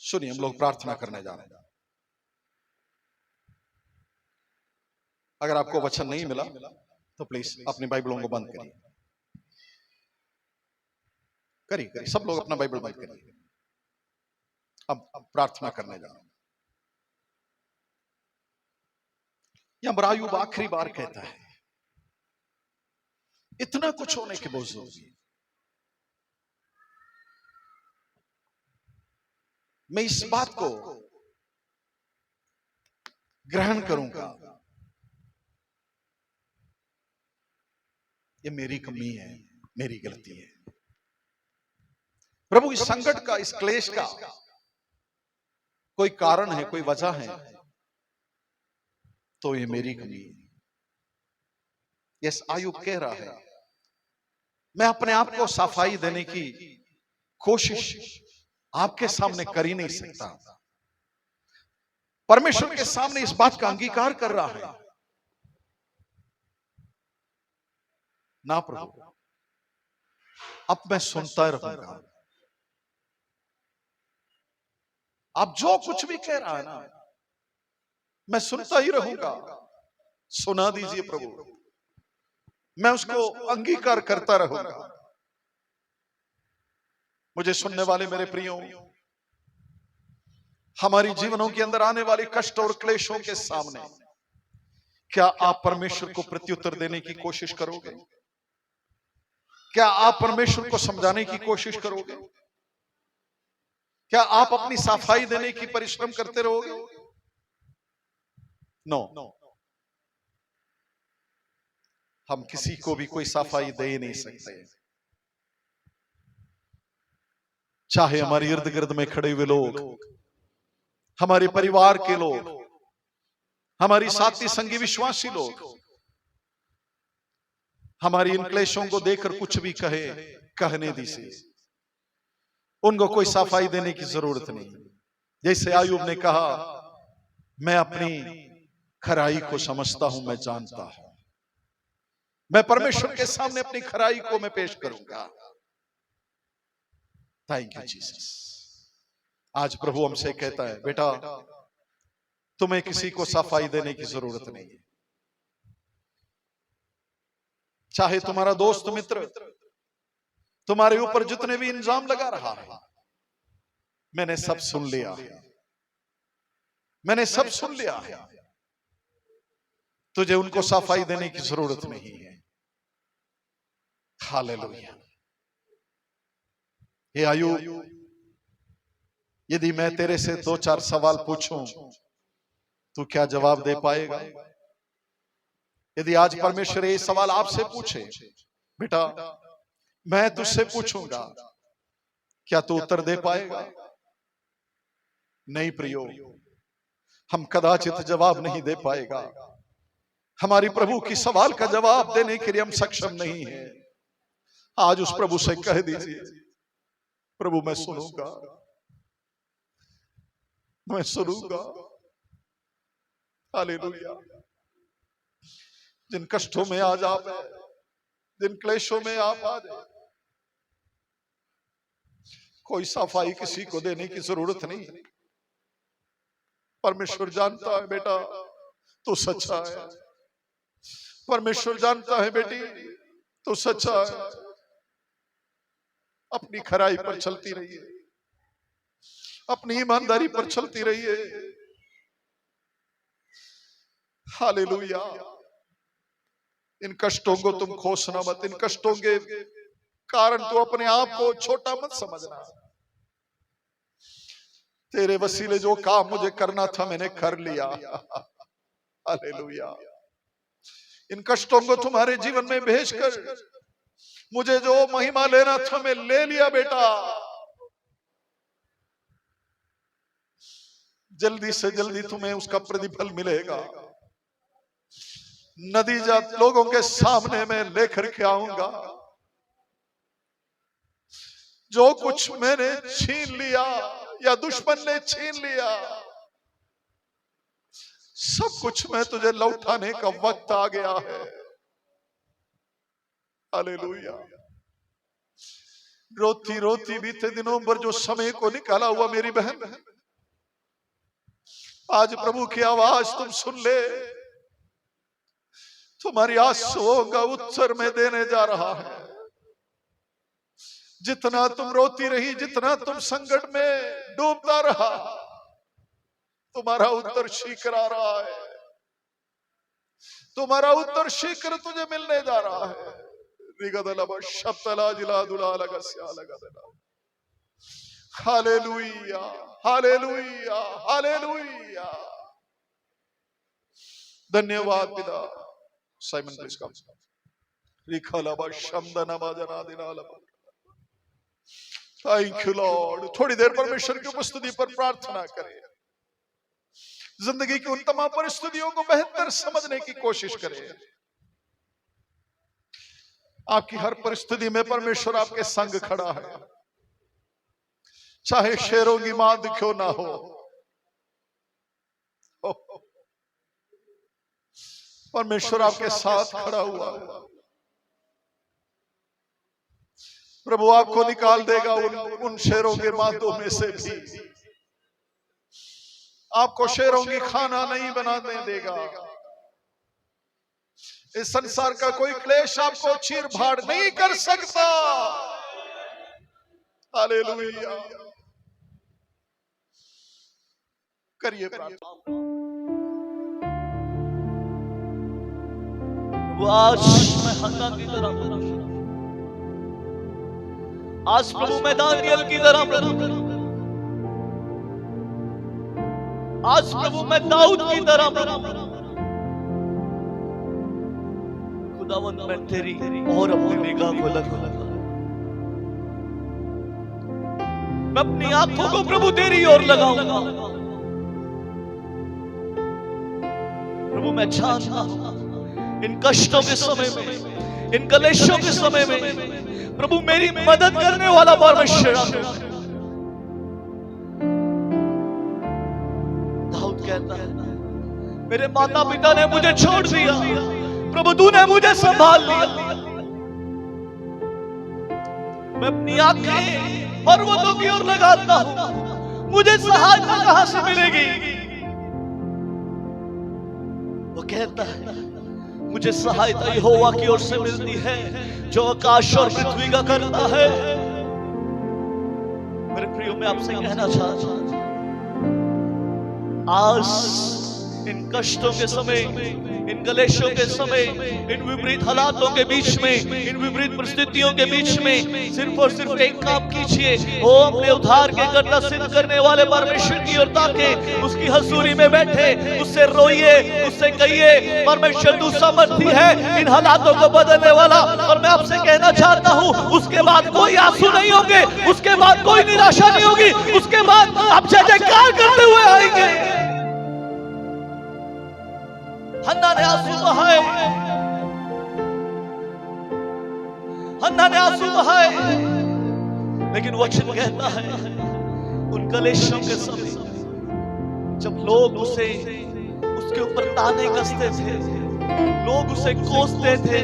Speaker 1: सुनिए, हम लोग प्रार्थना करने जा रहे हैं। अगर आपको वचन नहीं मिला तो प्लीज अपनी बाइबलों को बंद करिए, करिए, सब लोग अपना बाइबल बंद करिए। अब प्रार्थना करने जा रहे हैं। यहां अय्यूब आखिरी बार कहता है, इतना कुछ होने के बावजूद भी मैं इस बात को ग्रहण करूंगा, ये मेरी कमी है, मेरी गलती है। प्रभु, इस संकट का, इस क्लेश का कोई कारण है, कोई वजह है, तो ये मेरी कमी है। यस, अय्यूब कह रहा है, मैं अपने आप को सफाई देने की कोशिश आपके सामने कर ही नहीं सकता। परमेश्वर के सामने इस बात का अंगीकार कर रहा है, ना प्रभु, अब मैं सुनता रहूंगा। आप जो कुछ भी कह रहा है ना, मैं सुनता ही रहूंगा। सुना दीजिए प्रभु, मैं उसको अंगीकार करता रहूंगा। मुझे सुनने वाले मेरे प्रियो, हमारी जीवनों के अंदर आने वाले कष्ट और क्लेशों के सामने क्या आप परमेश्वर को प्रत्युत्तर देने की कोशिश करोगे? क्या आप परमेश्वर को समझाने की कोशिश करोगे? क्या आप अपनी सफाई देने की परिश्रम करते रहोगे? नो, हम किसी को भी कोई सफाई दे ही नहीं सकते। चाहे हमारे इर्द गिर्द में खड़े हुए लोग, हमारे परिवार के लोग, हमारी साथी संगी विश्वासी लोग हमारी इन क्लेशों को देखकर कुछ भी कहे, कहने दीजिए, उनको कोई सफाई देने की जरूरत नहीं। जैसे अय्यूब ने कहा, मैं अपनी खराई को समझता हूं, मैं जानता हूं, मैं परमेश्वर के सामने अपनी खराई को मैं पेश करूंगा। Thank you Jesus. आज प्रभु हमसे कहता है, बेटा, तुम्हें किसी को सफाई देने की जरूरत नहीं है। चाहे तुम्हारा दोस्त मित्र तुम्हारे ऊपर जितने भी इल्जाम लगा रहा है, मैंने सब सुन लिया है, मैंने सब सुन लिया है। तुझे उनको सफाई देने की जरूरत नहीं है। हालेलुया। हे अय्यूब, यदि मैं तेरे से 2-4 सवाल पूछूं, तू क्या जवाब दे पाएगा? यदि आज परमेश्वर ये सवाल आपसे पूछे, बेटा मैं तुझसे पूछूंगा, क्या तू उत्तर दे पाएगा? नहीं प्रियो, हम कदाचित जवाब नहीं दे पाएगा। हमारी प्रभु की सवाल का जवाब देने के लिए हम सक्षम नहीं है। आज उस प्रभु से कह दीजिए, प्रभु मैं सुनूंगा, मैं सुनूंगा। हालेलुया। जिन कष्टों में आज आप हैं, जिन क्लेशों में आप आ जाए, कोई सफाई किसी को देने की जरूरत नहीं। परमेश्वर जानता है बेटा तू सच्चा है, परमेश्वर जानता है बेटी तू सच्चा है। अपनी खराई पर चलती रहिए, अपनी ईमानदारी पर चलती रहिए। हालेलुया। इन कष्टों को तुम खोसना मत, इन कष्टों के कारण तू अपने आप को छोटा मत समझना। तेरे वसीले जो काम मुझे करना था मैंने कर लिया। हालेलुया। इन कष्टों को तुम्हारे जीवन में भेजकर मुझे जो महिमा लेना था मैं ले लिया बेटा। जल्दी से जल्दी तुम्हें उसका प्रतिफल मिलेगा। नतीजा लोगों के सामने मैं लेकर के आऊंगा। जो कुछ मैंने छीन लिया या दुश्मन ने छीन लिया, सब कुछ मैं तुझे लौटाने का वक्त आ गया है। हालेलुया। रोती रोती बीते दिनों पर जो समय को निकाला हुआ मेरी बहन, आज प्रभु की आवाज तुम सुन ले। तुम्हारी आंसुओं का उत्तर मैं देने जा रहा है। जितना तुम रोती रही, जितना तुम संकट में डूबता रहा, तुम्हारा उत्तर शीघ्र आ रहा है। तुम्हारा उत्तर शीघ्र तुझे मिलने जा रहा है। Hallelujah, hallelujah, hallelujah. धन्यवाद पिता। Simon please come. Thank you Lord. थोड़ी देर परमेश्वर की उपस्थिति पर प्रार्थना करें। जिंदगी की उन तमाम परिस्थितियों को बेहतर समझने की कोशिश करें। आपकी हर परिस्थिति में परमेश्वर आपके संग खड़ा है, चाहे शेरों की मांद क्यों ना हो। परमेश्वर आपके साथ खड़ा हुआ है। प्रभु आपको निकाल देगा उन शेरों के मांदों में से भी। आपको शेरों की खाना नहीं बनाने देगा। इस संसार का कोई क्लेश आपको चीर फाड़ नहीं कर सकता। हालेलुया। करिए प्रार्थना।
Speaker 3: आज मैं हन्ना की तरह, आज प्रभु मैं दानियल की तरह, आज प्रभु मैं दाऊद की तरह, खुदावंद मैं तेरी और अपनी निगाह को लगा, मैं अपनी आंखों को प्रभु तेरी ओर लगाऊंगा। प्रभु मैं जानता हूं इन कष्टों के समय में, इन कलेशों के समय में प्रभु मेरी मदद करने वाला परमेश्वर। दाऊद कहता है मेरे माता पिता ने मुझे छोड़ दिया, प्रभु तूने मुझे संभाल लिया। मैं अपनी आंखें पर्वतों की ओर लगाता हूं, मुझे सहायता कहां से मिलेगी? वो कहता है मुझे सहायता यहोवा की ओर से मिलती है जो आकाश और पृथ्वी का करता है। मेरे प्रियो मैं आपसे कहना चाहता हूं आज इन कष्टों के समय, इन कलेशों के समय, इन विपरीत हालातों के बीच में, इन विपरीत परिस्थितियों के बीच में सिर्फ और सिर्फ एक काम कीजिए। ओ अपने उद्धार के कर्ता सिद्ध करने वाले परमेश्वर की ओर ताके, उसकी हजूरी में बैठे, उससे रोइए, उससे कहिए परमेश्वर तू सामर्थी है इन हालातों को बदलने वाला। और मैं आपसे कहना चाहता हूं उसके बाद कोई आंसू नहीं होंगे, उसके बाद कोई निराशा नहीं होगी, उसके बाद आप जय जयकार करते हुए आएंगे। हन्ना ने आंसू बहाए, हन्ना ने आंसू बहाए, लेकिन वचन कहता है उन कलेशों के समय जब लोग उसके ऊपर ताने कसते थे, लोग उसे कोसते थे,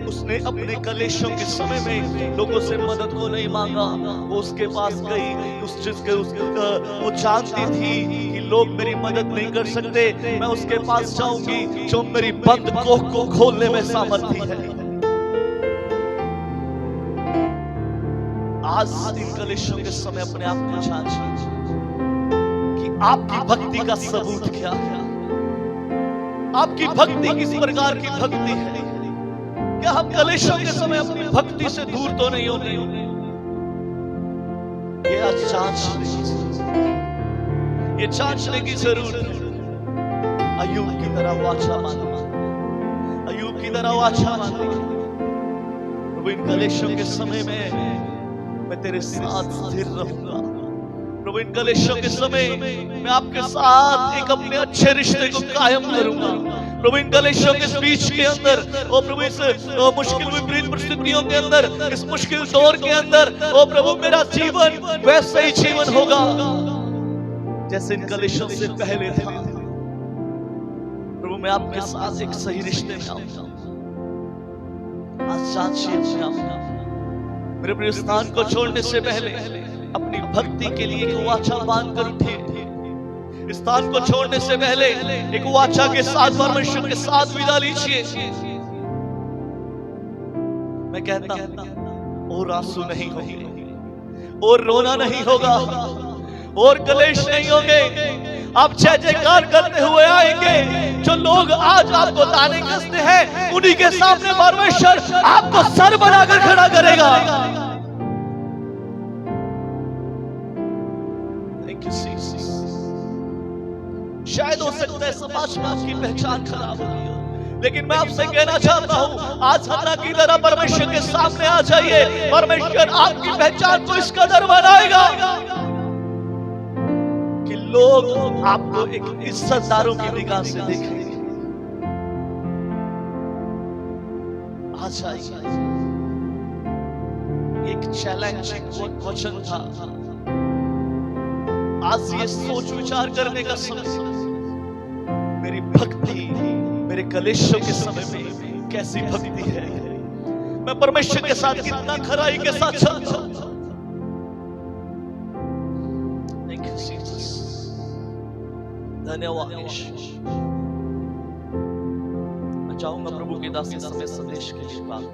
Speaker 3: उसने अपने कलेशों के समय में लोगों से मदद को नहीं मांगा। वो उसके पास गई, उस चीज के वो जानती थी कि लोग मेरी मदद नहीं कर सकते, मैं उसके पास जाऊंगी जो मेरी बंद कोख को खोलने में सामर्थ्य है। आज इन कलेशों के समय अपने आप को जांचिए कि आपकी भक्ति का सबूत क्या है, आपकी भक्ति किस प्रकार की भक्ति है। क्या हम कलेशों के समय अपनी भक्ति से दूर तो नहीं होंगे? ये आज जांचने की जरूरत है। अय्यूब की तरह वाचा मांगे, अय्यूब की तरह वाचा मांगे, प्रभु इन कलेशों के समय में मैं तेरे साथ स्थिर रहूंगा। प्रभु इन कलेशों के समय मैं आपके साथ एक अपने अच्छे रिश्ते को कायम करूंगा। प्रभु इन कलेशों के बीच के अंदर, ओ प्रभु इस मुश्किल विपरीत परिस्थितियों के अंदर, इस मुश्किल दौर के अंदर, ओ प्रभु मेरा जीवन वैसे ही जीवन होगा जैसे इन कलेशों से पहले था। प्रभु मैं आपके साथ एक सही रिश्ते में आऊंगा। आज जांचिए अपने आप। मेरे प्रिय स्थान को छोड़ने से पहले अपनी भक्ति के लिए एक वाचा बांध कर उठिए। स्थान को छोड़ने से पहले एक वाचा के साथ परमेश्वर के साथ विदा लीजिए। मैं कहता हूं और आंसू नहीं होंगे, और रोना नहीं होगा, और कलेश नहीं होंगे। आप जय जयकार करते हुए आएंगे। जो लोग आज आपको ताने कसते हैं, उन्हीं के सामने परमेश्वर आपको सर बनाकर खड़ा करेगा। Thank you Jesus. शायद हो सकता है समाज में आपकी पहचान खराब हो गई हो, लेकिन मैं आपसे कहना चाहता हूं आज हन्ना की तरह परमेश्वर के सामने आ जाइए। परमेश्वर आपकी पहचान को इस कदर बनाएगा कि लोग आपको एक इज्जतदारों की निगाह से देखेंगे। आज आइए, एक चैलेंजिंग वचन था। आज ये सोच विचार करने का समय, मेरी भक्ति मेरे कलेशों के समय में कैसी भक्ति है, मैं परमेश्वर के साथ कितना खराई के साथ चलता हूं। Thank you Jesus. धन्यवाद यीशु। मैं चाहूंगा प्रभु के दास इस समय संदेश के लिए बात